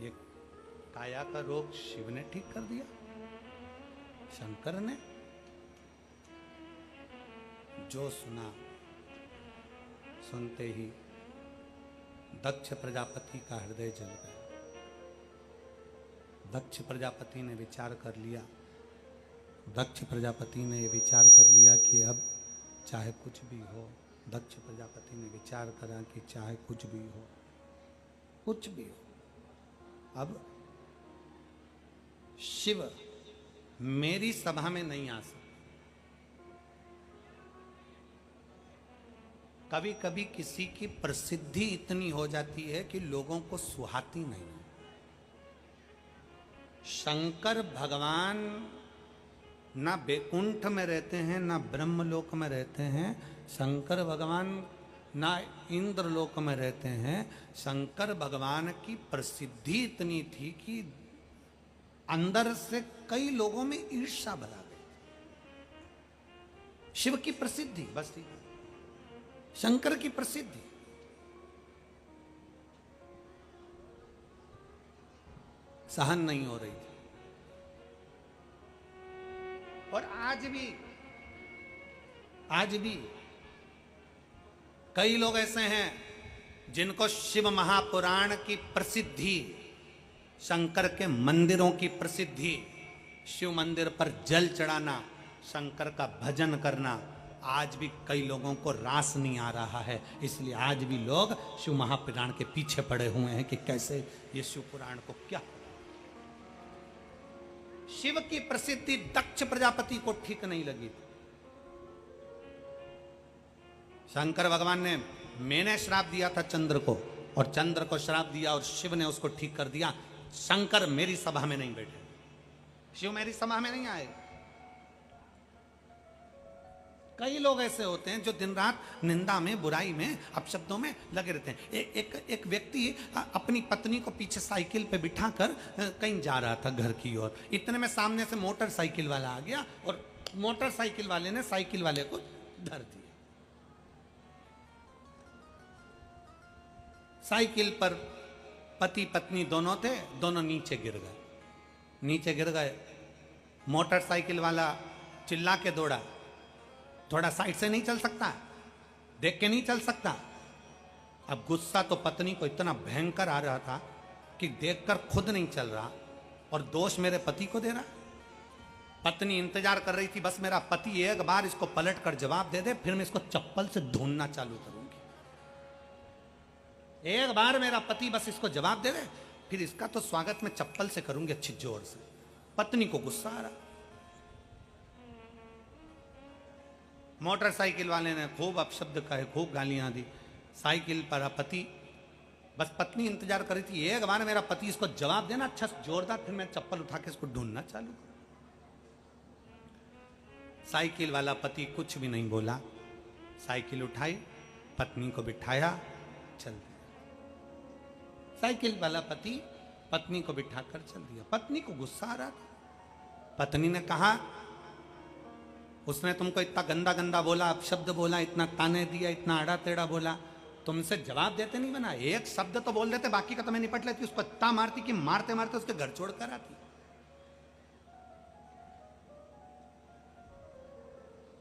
ये काया का रोग शिव ने ठीक कर दिया, शंकर ने। जो सुना, सुनते ही दक्ष प्रजापति का हृदय जल गया। दक्ष प्रजापति ने विचार कर लिया, दक्ष प्रजापति ने विचार कर लिया कि अब चाहे कुछ भी हो। दक्ष प्रजापति ने विचार करा कि चाहे कुछ भी हो, कुछ भी हो, अब शिव मेरी सभा में नहीं आ सकते। कभी कभी किसी की प्रसिद्धि इतनी हो जाती है कि लोगों को सुहाती नहीं। शंकर भगवान ना बैकुंठ में रहते हैं, ना ब्रह्मलोक में रहते हैं। शंकर भगवान ना इंद्रलोक में रहते हैं। शंकर भगवान की प्रसिद्धि इतनी थी कि अंदर से कई लोगों में ईर्ष्या भरा गई। शिव की प्रसिद्धि बस थी, शंकर की प्रसिद्धि। सहन नहीं हो रही थी। और आज भी कई लोग ऐसे हैं जिनको शिव महापुराण की प्रसिद्धि, शंकर के मंदिरों की प्रसिद्धि, शिव मंदिर पर जल चढ़ाना, शंकर का भजन करना, आज भी कई लोगों को रास नहीं आ रहा है। इसलिए आज भी लोग शिव महापुराण के पीछे पड़े हुए हैं कि कैसे ये शिव पुराण को क्या। शिव की प्रसिद्धि दक्ष प्रजापति को ठीक नहीं लगी। शंकर भगवान ने, मैंने श्राप दिया था चंद्र को, और चंद्र को श्राप दिया और शिव ने उसको ठीक कर दिया। शंकर मेरी सभा में नहीं बैठे, शिव मेरी सभा में नहीं आए। कई लोग ऐसे होते हैं जो दिन रात निंदा में, बुराई में, अपशब्दों में लगे रहते हैं। एक व्यक्ति अपनी पत्नी को पीछे साइकिल पे बिठाकर कहीं जा रहा था घर की ओर। इतने में सामने से मोटरसाइकिल वाला आ गया और मोटरसाइकिल वाले ने साइकिल वाले को धर दिया। साइकिल पर पति पत्नी दोनों थे, दोनों नीचे गिर गए। नीचे गिर गए, मोटरसाइकिल वाला चिल्ला के दौड़ा। थोड़ा साइड से नहीं चल सकता, देख के नहीं चल सकता। अब गुस्सा तो पत्नी को इतना भयंकर आ रहा था कि देखकर खुद नहीं चल रहा और दोष मेरे पति को दे रहा। पत्नी इंतजार कर रही थी, बस मेरा पति एक बार इसको पलट कर जवाब दे दे, फिर मैं इसको चप्पल से ढूंढना चालू करूंगी। एक बार मेरा पति बस इसको जवाब दे दे, फिर इसका तो स्वागत मैं चप्पल से करूंगी अच्छी जोर से। पत्नी को गुस्सा आ रहा। मोटरसाइकिल वाले ने खूब अपशब्द कहे, खूब गालियां दी। साइकिल पर पति, बस पत्नी इंतजार कर रही थी, एक बार मेरा पति इसको जवाब देना अच्छा जोरदार, फिर मैं चप्पल उठा के इसको ढूंढना चालू। साइकिल वाला पति कुछ भी नहीं बोला। साइकिल उठाई, पत्नी को बिठाया, चल दिया। साइकिल वाला पति पत्नी को बिठाकर चल दिया। पत्नी को गुस्सा आ रहा था। पत्नी ने कहा, उसने तुमको इतना गंदा गंदा बोला, अपशब्द बोला, इतना ताने दिया, इतना आड़ा टेढ़ा बोला, तुमसे जवाब देते नहीं बना, एक शब्द तो बोल देते, बाकी का तो मैं निपट लेती, उसको इतना मारती कि मारते मारते उसके घर छोड़ कर आती।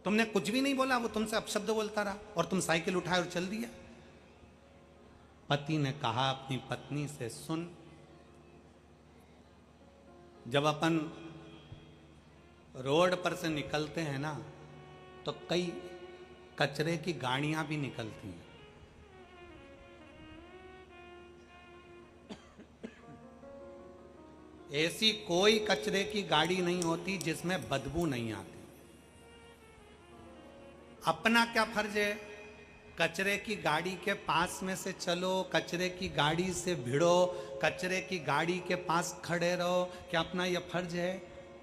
तुमने कुछ भी नहीं बोला, वो तुमसे अपशब्द बोलता रहा और तुम साइकिल उठाए और चल दिया। पति ने कहा अपनी पत्नी से, सुन, जब अपन रोड पर से निकलते हैं ना तो कई कचरे की गाड़ियां भी निकलती हैं। ऐसी कोई कचरे की गाड़ी नहीं होती जिसमें बदबू नहीं आती। अपना क्या फर्ज है? कचरे की गाड़ी के पास में से चलो, कचरे की गाड़ी से भिड़ो, कचरे की गाड़ी के पास खड़े रहो। क्या अपना यह फर्ज है?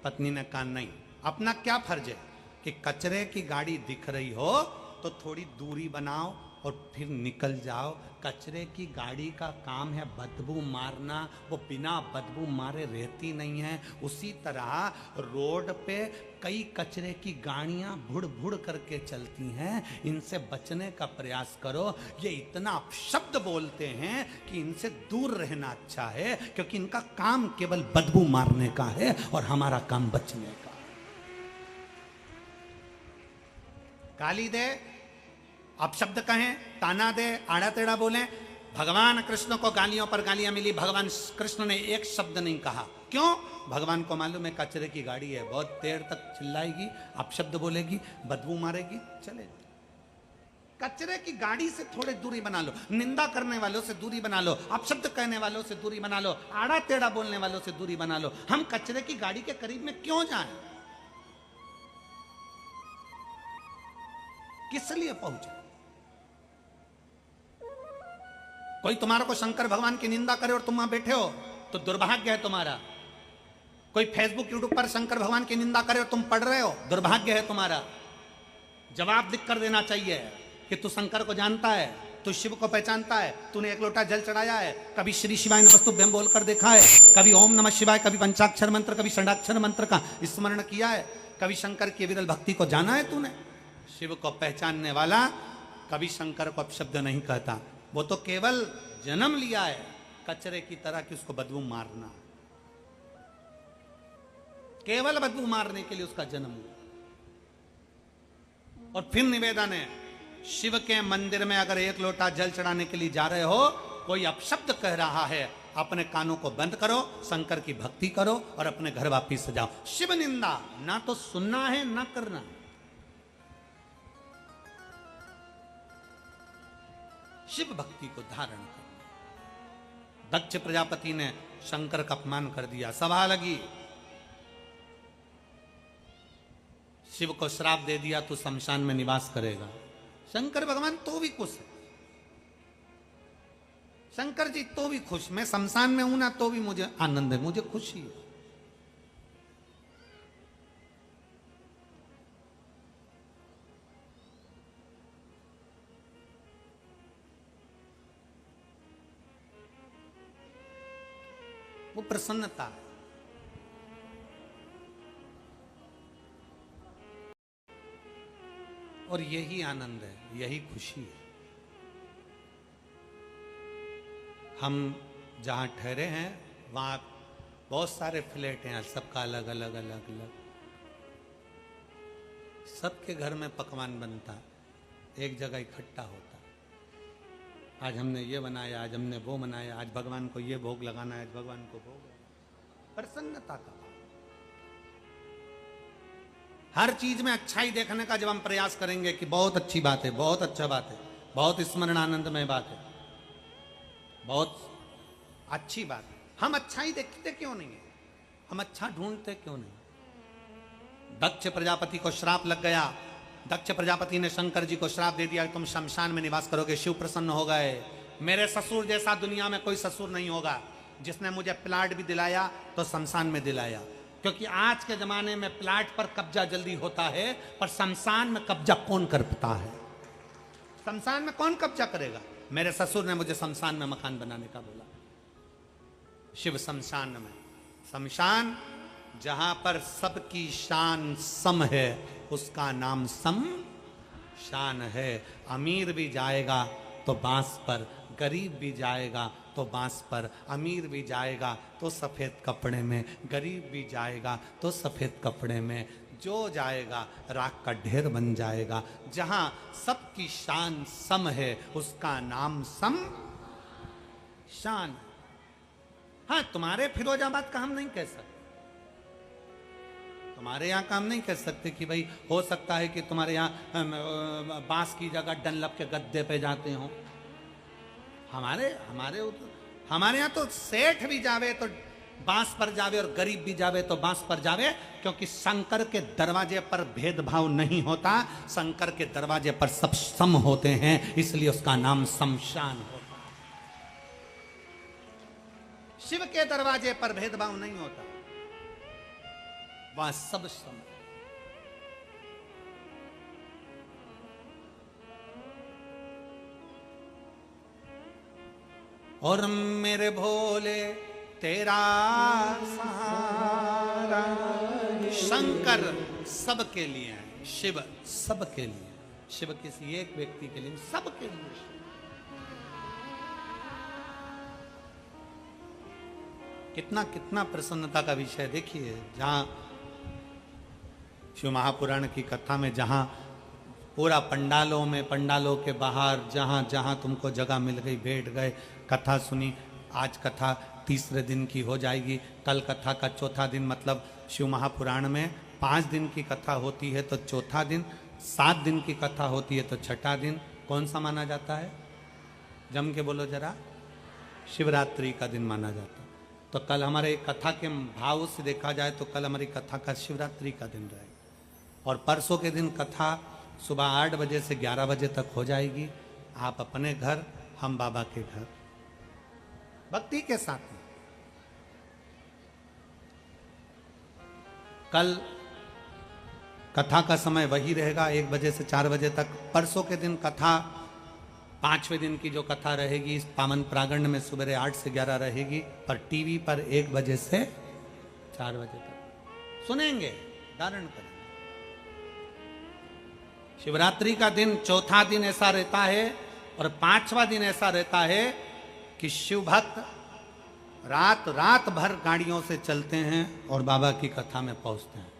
पत्नी ने कहा नहीं। अपना क्या फर्ज है कि कचरे की गाड़ी दिख रही हो तो थोड़ी दूरी बनाओ और फिर निकल जाओ। कचरे की गाड़ी का काम है बदबू मारना, वो बिना बदबू मारे रहती नहीं है। उसी तरह रोड पे कई कचरे की गाड़ियां भुड़ भुड़ करके चलती हैं, इनसे बचने का प्रयास करो। ये इतना अपशब्द बोलते हैं कि इनसे दूर रहना अच्छा है, क्योंकि इनका काम केवल बदबू मारने का है और हमारा काम बचने का। गाली दे, अपशब्द कहें, ताना दे, आड़ा टेढ़ा बोले, भगवान कृष्ण को गालियों पर गालियां मिली, भगवान कृष्ण ने एक शब्द नहीं कहा। क्यों? भगवान को मालूम है कचरे की गाड़ी है, बहुत देर तक चिल्लाएगी, अपशब्द बोलेगी, बदबू मारेगी, चलेगी। कचरे की गाड़ी से थोड़ी दूरी बना लो, निंदा करने वालों से दूरी बना लो, अपशब्द कहने वालों से दूरी बना लो, आड़ा टेढ़ा बोलने वालों से दूरी बना लो। हम कचरे की गाड़ी के करीब में क्यों जाएं? किस लिए पहुंचे? कोई तुम्हारा को शंकर भगवान की निंदा करे और तुम वहां बैठे हो तो दुर्भाग्य है तुम्हारा। कोई फेसबुक यूट्यूब पर शंकर भगवान की निंदा करे और तुम पढ़ रहे हो, दुर्भाग्य है तुम्हारा। जवाब लिख कर देना चाहिए कि तू शंकर को जानता है, तू शिव को पहचानता है, तूने एक लोटा जल चढ़ाया है, कभी श्री शिवाय नमस्तुभ्यं बोलकर देखा है, कभी ओम नमः शिवाय, कभी पंचाक्षर मंत्र, कभी षडाक्षर मंत्र का स्मरण किया है, कभी शंकर की विरल भक्ति को जाना है तूने? शिव को पहचानने वाला कभी शंकर को अपशब्द नहीं कहता। वो तो केवल जन्म लिया है कचरे की तरह कि उसको बदबू मारना, केवल बदबू मारने के लिए उसका जन्म हुआ। और फिर निवेदन है, शिव के मंदिर में अगर एक लोटा जल चढ़ाने के लिए जा रहे हो, कोई अपशब्द कह रहा है, अपने कानों को बंद करो, शंकर की भक्ति करो और अपने घर वापिस जाओ। शिव निंदा ना तो सुनना है ना करना। शिव भक्ति को धारण करना। दक्ष प्रजापति ने शंकर का अपमान कर दिया, सभा लगी, शिव को श्राप दे दिया, तू शमशान में निवास करेगा। शंकर भगवान तो भी खुश है, शंकर जी तो भी खुश, मैं शमशान में हूं ना तो भी मुझे आनंद है, मुझे खुशी है। वो प्रसन्नता है। और यही आनंद है, यही खुशी है। हम जहां ठहरे हैं वहां बहुत सारे फ्लैट हैं, सबका अलग अलग अलग अलग, सबके घर में पकवान बनता है, एक जगह इकट्ठा होता है। आज हमने ये बनाया, आज हमने वो बनाया, आज भगवान को ये भोग लगाना है, आज भगवान को भोग। प्रसन्नता का हर चीज में अच्छाई देखने का जब हम प्रयास करेंगे कि बहुत अच्छी बात है, बहुत अच्छा बात है, बहुत स्मरण आनंदमय बात है, बहुत अच्छी बात है, हम अच्छाई देखते क्यों नहीं है? हम अच्छा ढूंढते क्यों नहीं? दक्ष प्रजापति को श्राप लग गया। दक्ष प्रजापति ने शंकर जी को श्राप दे दिया, तुम शमशान में निवास करोगे। शिव प्रसन्न हो गए। मेरे ससुर जैसा दुनिया में कोई ससुर नहीं होगा, जिसने मुझे प्लाट भी दिलाया तो शमशान में दिलाया। क्योंकि आज के जमाने में प्लाट पर कब्जा जल्दी होता है, पर शमशान में कब्जा कौन करता है? शमशान में कौन कब्जा करेगा? मेरे ससुर ने मुझे शमशान में मकान बनाने का बोला। शिव शमशान में, शमशान जहां पर सबकी शान सम है, उसका नाम शमशान है। अमीर भी जाएगा तो बांस पर, गरीब भी जाएगा तो बांस पर, अमीर भी जाएगा तो सफेद कपड़े में, गरीब भी जाएगा तो सफेद कपड़े में, जो जाएगा राख का ढेर बन जाएगा। जहां सबकी शान सम है उसका नाम सम शान। हाँ, तुम्हारे फिरोजाबाद का हम नहीं कह सकते, तुम्हारे यहाँ का हम नहीं कह सकते कि भाई हो सकता है कि तुम्हारे यहाँ बांस की जगह डनलप के गद्दे पे जाते हो। हमारे हमारे हमारे यहाँ तो सेठ भी जावे तो बांस पर जावे और गरीब भी जावे तो बांस पर जावे, क्योंकि शंकर के दरवाजे पर भेदभाव नहीं होता, शंकर के दरवाजे पर सब सम होते हैं, इसलिए उसका नाम शमशान होता। शिव के दरवाजे पर भेदभाव नहीं होता, वहां सब सम। और मेरे भोले तेरा सहारा। शंकर सबके लिए है, शिव सबके लिए, शिव किसी एक व्यक्ति के लिए, सबके लिए। कितना कितना प्रसन्नता का विषय देखिए, जहां शिव महापुराण की कथा में जहां पूरा पंडालों में, पंडालों के बाहर जहां जहां तुमको जगह मिल गई बैठ गए, कथा सुनी। आज कथा तीसरे दिन की हो जाएगी, कल कथा का चौथा दिन, मतलब शिव महापुराण में 5 दिन की कथा होती है तो चौथा दिन, 7 दिन की कथा होती है तो छठा दिन कौन सा माना जाता है? जम के बोलो जरा। शिवरात्रि का दिन माना जाता है। तो कल हमारे कथा के भाव से देखा जाए तो कल हमारी कथा का शिवरात्रि का दिन रहेगा, और परसों के दिन कथा सुबह 8 बजे से 11 बजे तक हो जाएगी। आप अपने घर, हम बाबा के घर, भक्ति के साथ में। कल कथा का समय वही रहेगा 1 बजे से 4 बजे तक। परसों के दिन कथा 5वें दिन की जो कथा रहेगी इस पावन प्रांगण में सुबह 8 से 11 रहेगी, पर टीवी पर 1 बजे से 4 बजे तक सुनेंगे, धारण करेंगे। शिवरात्रि का दिन चौथा दिन ऐसा रहता है, और 5वां दिन ऐसा रहता है कि शिव भक्त रात रात भर गाड़ियों से चलते हैं और बाबा की कथा में पहुंचते हैं।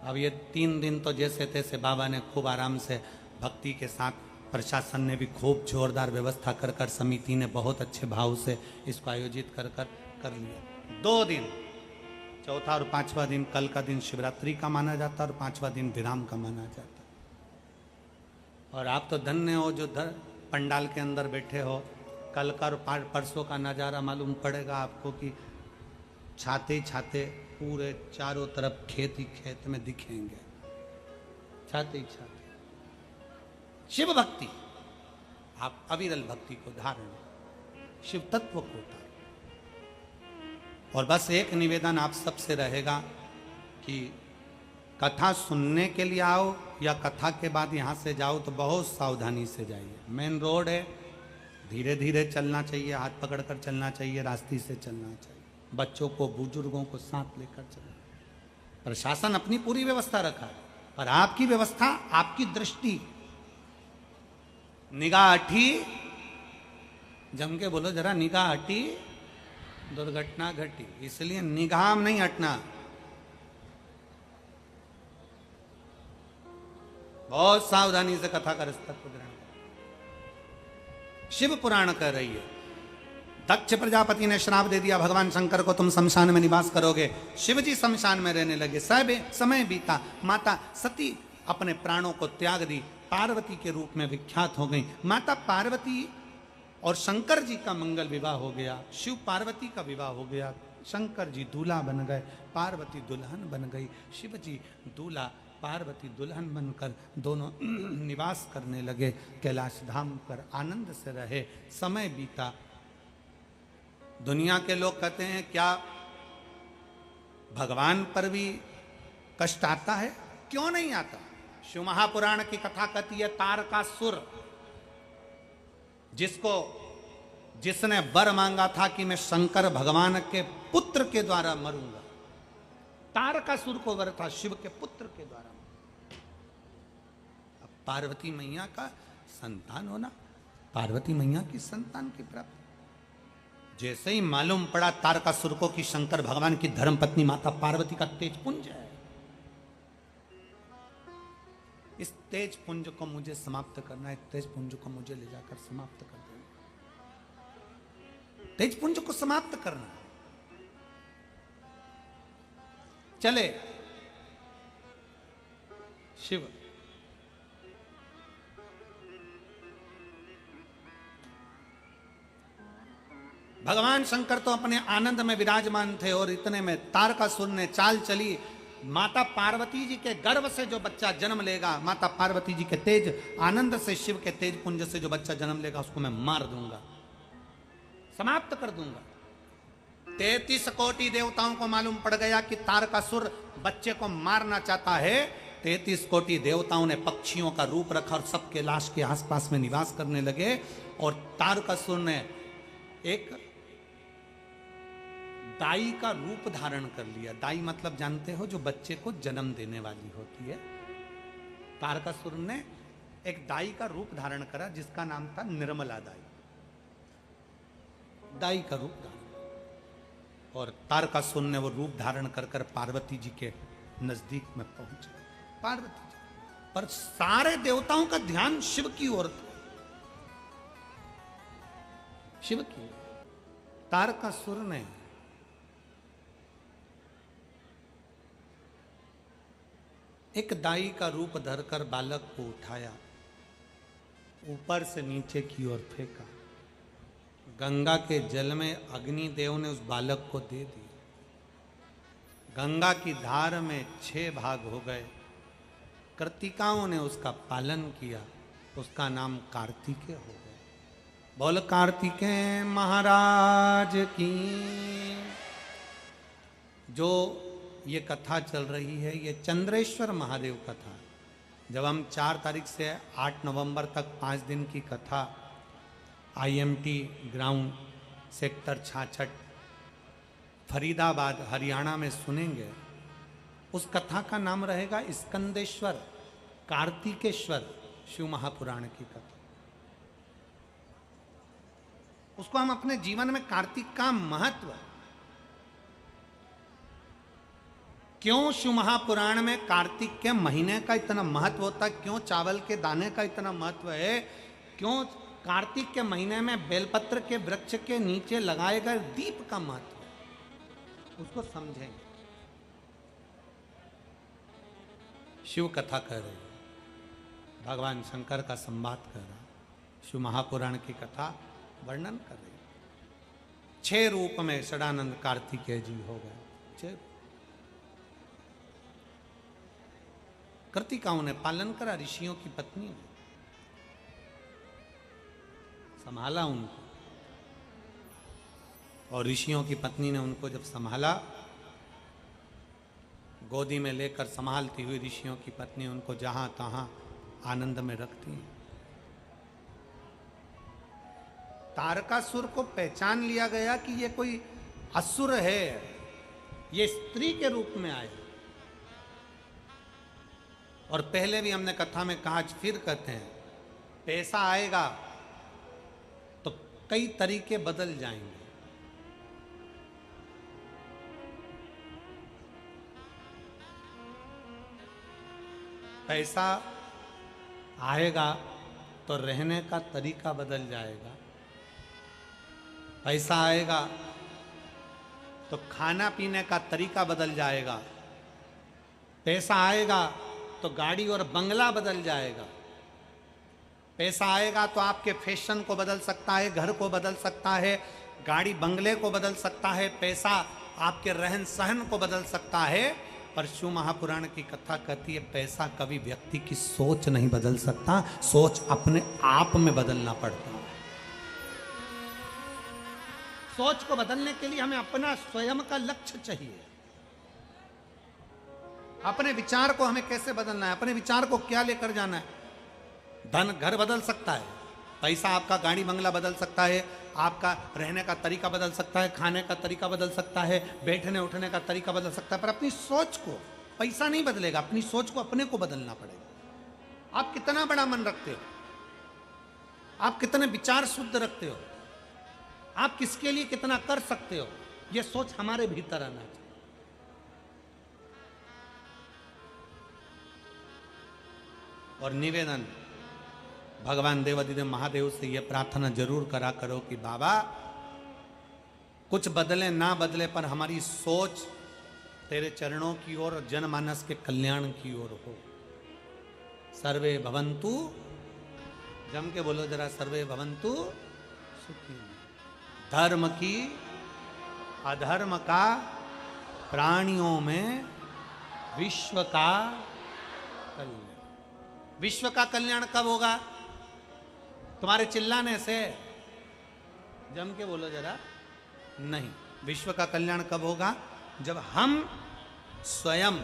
अब ये 3 दिन तो जैसे तैसे बाबा ने खूब आराम से भक्ति के साथ, प्रशासन ने भी खूब जोरदार व्यवस्था कर कर, समिति ने बहुत अच्छे भाव से इसको आयोजित कर लिया। 2 दिन, चौथा और 5वां दिन, कल का दिन शिवरात्रि का माना जाता है और 5वां दिन विराम का माना जाता है। और आप तो धन्य हो जो पंडाल के अंदर बैठे हो। कल का और परसों का नज़ारा मालूम पड़ेगा आपको कि छाते छाते पूरे चारों तरफ खेत ही खेत में दिखेंगे, छाते ही छाते। शिव भक्ति, आप अविरल भक्ति को धारण, शिव तत्व को धारण। और बस एक निवेदन आप सबसे रहेगा कि कथा सुनने के लिए आओ या कथा के बाद यहाँ से जाओ तो बहुत सावधानी से जाइए। मेन रोड है, धीरे धीरे चलना चाहिए, हाथ पकड़कर चलना चाहिए, रास्ते से चलना चाहिए। बच्चों को, बुजुर्गों को साथ लेकर चलना। प्रशासन अपनी पूरी व्यवस्था रखा है, पर आपकी व्यवस्था, आपकी दृष्टि, निगाह हटी, जम के बोलो जरा, निगाह हटी दुर्घटना घटी। इसलिए निगाह नहीं हटना, बहुत सावधानी से कथा का रास्ता को ग्रहण। शिव पुराण कह रही है, दक्ष प्रजापति ने श्राप दे दिया भगवान शंकर को, तुम शमशान में निवास करोगे। शिव जी शमशान में रहने लगे। समय बीता, माता सती अपने प्राणों को त्याग दी, पार्वती के रूप में विख्यात हो गई। माता पार्वती और शंकर जी का मंगल विवाह हो गया, शिव पार्वती का विवाह हो गया। शंकर जी दूल्हा बन गए, पार्वती दुल्हन बन गई। शिव जी दूल्हा, पार्वती दुल्हन बनकर दोनों निवास करने लगे, कैलाश धाम पर आनंद से रहे। समय बीता। दुनिया के लोग कहते हैं क्या भगवान पर भी कष्ट आता है? क्यों नहीं आता? शिव महापुराण की कथा कहती है तारकासुर, जिसने वर मांगा था कि मैं शंकर भगवान के पुत्र के द्वारा मरूंगा। तारकासुर को वर था शिव के पुत्र के द्वारा। अब पार्वती मैया का संतान होना, पार्वती मैया की संतान की प्राप्ति। जैसे ही मालूम पड़ा तारकासुर को कि शंकर भगवान की धर्मपत्नी माता पार्वती का तेज पुंज है, इस तेज पुंज को मुझे समाप्त करना है, तेज पुंज को मुझे ले जाकर समाप्त कर देना, तेज पुंज को समाप्त करना। चले शिव भगवान शंकर तो अपने आनंद में विराजमान थे और इतने में तारकासुर ने चाल चली, माता पार्वती जी के गर्भ से जो बच्चा जन्म लेगा, माता पार्वती जी के तेज आनंद से, शिव के तेज पुंज से जो बच्चा जन्म लेगा उसको मैं मार दूंगा, समाप्त कर दूंगा। 33 कोटि देवताओं को मालूम पड़ गया कि तारकासुर बच्चे को मारना चाहता है। 33 कोटि देवताओं ने पक्षियों का रूप रखा और सबके लाश के आसपास में निवास करने लगे। और तारकासुर ने एक दाई का रूप धारण कर लिया। दाई मतलब जानते हो, जो बच्चे को जन्म देने वाली होती है। तारकासुर ने एक दाई का रूप धारण करा जिसका नाम था निर्मला दाई, दाई का रूप धारण। और तारकासुर ने वो रूप धारण कर कर पार्वती जी के नजदीक में पहुंचे। पार्वती जी पर सारे देवताओं का ध्यान शिव की ओर था, शिव की। तारकासुर ने एक दाई का रूप धरकर बालक को उठाया, ऊपर से नीचे की ओर फेंका। गंगा के जल में अग्निदेव ने उस बालक को दे दिया। गंगा की धार में 6 भाग हो गए। कृतिकाओं ने उसका पालन किया, उसका नाम कार्तिकेय हो गया। बोल कार्तिकेय महाराज की। जो ये कथा चल रही है, ये चंद्रेश्वर महादेव कथा। जब हम 4 तारीख से 8 नवंबर तक 5 दिन की कथा IMT ground sector 66 Faridabad Haryana में सुनेंगे, उस कथा का नाम रहेगा स्कंदेश्वर कार्तिकेश्वर शिव महापुराण की कथा। उसको हम अपने जीवन में कार्तिक का महत्व, क्यों शिव महापुराण में कार्तिक के महीने का इतना महत्व होता है, क्यों चावल के दाने का इतना महत्व है, क्यों कार्तिक के महीने में बेलपत्र के वृक्ष के नीचे लगाए गए दीप का महत्व है, उसको समझेंगे। शिव कथा कर रहे, भगवान शंकर का संवाद कर रहा, शिव महापुराण की कथा वर्णन कर रही। 6 रूप में षडानंद कार्तिकेय जी हो गए। 6 कृतिकाओं ने पालन करा, ऋषियों की पत्नी ने संभाला उनको, और ऋषियों की पत्नी ने उनको जब संभाला, गोदी में लेकर संभालती हुई ऋषियों की पत्नी उनको जहां तहां आनंद में रखती। तारकासुर को पहचान लिया गया कि ये कोई असुर है, ये स्त्री के रूप में आए। और पहले भी हमने कथा में कहा, आज फिर कहते हैं, पैसा आएगा तो कई तरीके बदल जाएंगे। पैसा आएगा तो रहने का तरीका बदल जाएगा। पैसा आएगा तो खाना पीने का तरीका बदल जाएगा। पैसा आएगा तो गाड़ी और बंगला बदल जाएगा। पैसा आएगा तो आपके फैशन को बदल सकता है, घर को बदल सकता है, गाड़ी बंगले को बदल सकता है, पैसा आपके रहन सहन को बदल सकता है। पर शिव महापुराण की कथा कहती है, पैसा कभी व्यक्ति की सोच नहीं बदल सकता, सोच अपने आप में बदलना पड़ता है। सोच को बदलने के लिए हमें अपना स्वयं का लक्ष्य चाहिए। अपने विचार को हमें कैसे बदलना है, अपने विचार को क्या लेकर जाना है। धन घर बदल सकता है, पैसा आपका गाड़ी बंगला बदल सकता है, आपका रहने का तरीका बदल सकता है, खाने का तरीका बदल सकता है, बैठने उठने का तरीका बदल सकता है, पर अपनी सोच को, पैसा नहीं बदलेगा, अपनी सोच को अपने को बदलना पड़ेगा। आप कितना बड़ा मन रखते हो, आप कितने विचार शुद्ध रखते हो, आप किसके लिए कितना कर सकते हो, यह सोच हमारे भीतर आना चाहिए। और निवेदन भगवान देवादिदेव महादेव से यह प्रार्थना जरूर करा करो कि बाबा कुछ बदले ना बदले पर हमारी सोच तेरे चरणों की ओर और जनमानस के कल्याण की ओर हो। सर्वे भवन्तु, जम के बोलो जरा, सर्वे भवन्तु सुखी। धर्म की अधर्म का प्राणियों में विश्व का कल्याण। विश्व का कल्याण कब होगा? तुम्हारे चिल्लाने से, जम के बोलो जरा। नहीं, विश्व का कल्याण कब होगा? जब हम स्वयं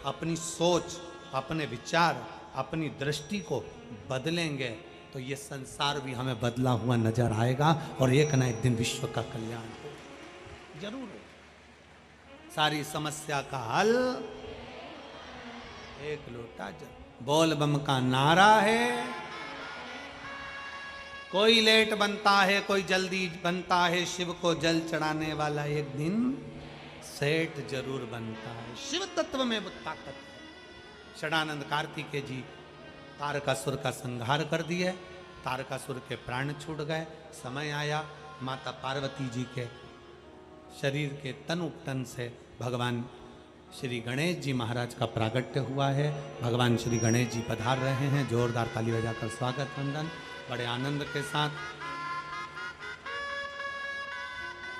अपनी सोच, अपने विचार, अपनी दृष्टि को बदलेंगे तो ये संसार भी हमें बदला हुआ नजर आएगा और एक ना एक दिन विश्व का कल्याण हो जरूर हो। सारी समस्या का हल एक लोटा जल। बोल बम का नारा है, कोई लेट बनता है कोई जल्दी बनता है, शिव को जल चढ़ाने वाला एक दिन सेठ जरूर बनता है। शिव तत्व में वो ताकत है। षडानंद कार्तिकेय जी तारकासुर का संहार कर दिए, तारकासुर के प्राण छूट गए। समय आया माता पार्वती जी के शरीर के तन उपतन से भगवान श्री गणेश जी महाराज का प्रागट्य हुआ है। भगवान श्री गणेश जी पधार रहे हैं। जोरदार ताली बजाकर स्वागत वंदन बड़े आनंद के साथ।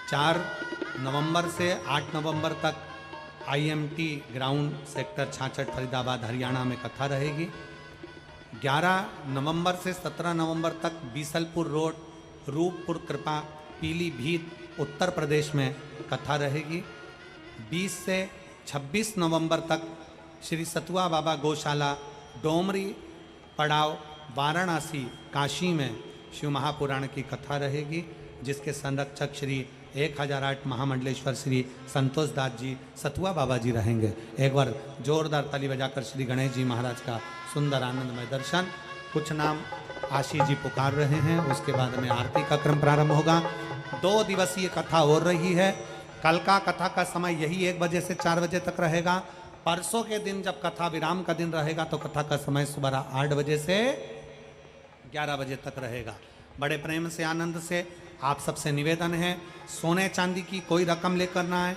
4 नवंबर से 8 नवंबर तक IMT ground sector 66 Faridabad Haryana में कथा रहेगी। 11 नवंबर से 17 नवंबर तक बीसलपुर रोड रूपपुर कृपा पीलीभीत उत्तर प्रदेश में कथा रहेगी। 20 से 26 नवंबर तक श्री सतुआ बाबा गौशाला डोमरी पड़ाव वाराणसी काशी में शिव महापुराण की कथा रहेगी, जिसके संरक्षक श्री 1008 महामंडलेश्वर श्री संतोष दास जी सतुआ बाबा जी रहेंगे। एक बार जोरदार ताली बजाकर श्री गणेश जी महाराज का सुंदर आनंदमय दर्शन। कुछ नाम आशीष जी पुकार रहे हैं, उसके बाद में आरती का क्रम प्रारंभ होगा। 2 दिवसीय कथा हो रही है। कल का कथा का समय यही 1 बजे से 4 बजे तक रहेगा। परसों के दिन जब कथा विराम का दिन रहेगा तो कथा का समय सुबह 8 बजे से 11 बजे तक रहेगा। बड़े प्रेम से आनंद से आप सबसे निवेदन है, सोने चांदी की कोई रकम लेकर ना आए,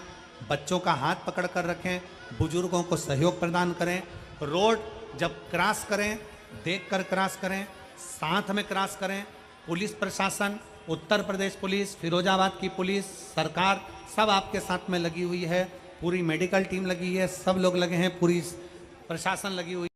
बच्चों का हाथ पकड़ कर रखें, बुजुर्गों को सहयोग प्रदान करें। रोड जब क्रॉस करें देख कर क्रॉस करें, साथ में क्रॉस करें। पुलिस प्रशासन, उत्तर प्रदेश पुलिस, फिरोजाबाद की पुलिस, सरकार सब आपके साथ में लगी हुई है। पूरी मेडिकल टीम लगी है, सब लोग लगे हैं, पूरी प्रशासन लगी हुई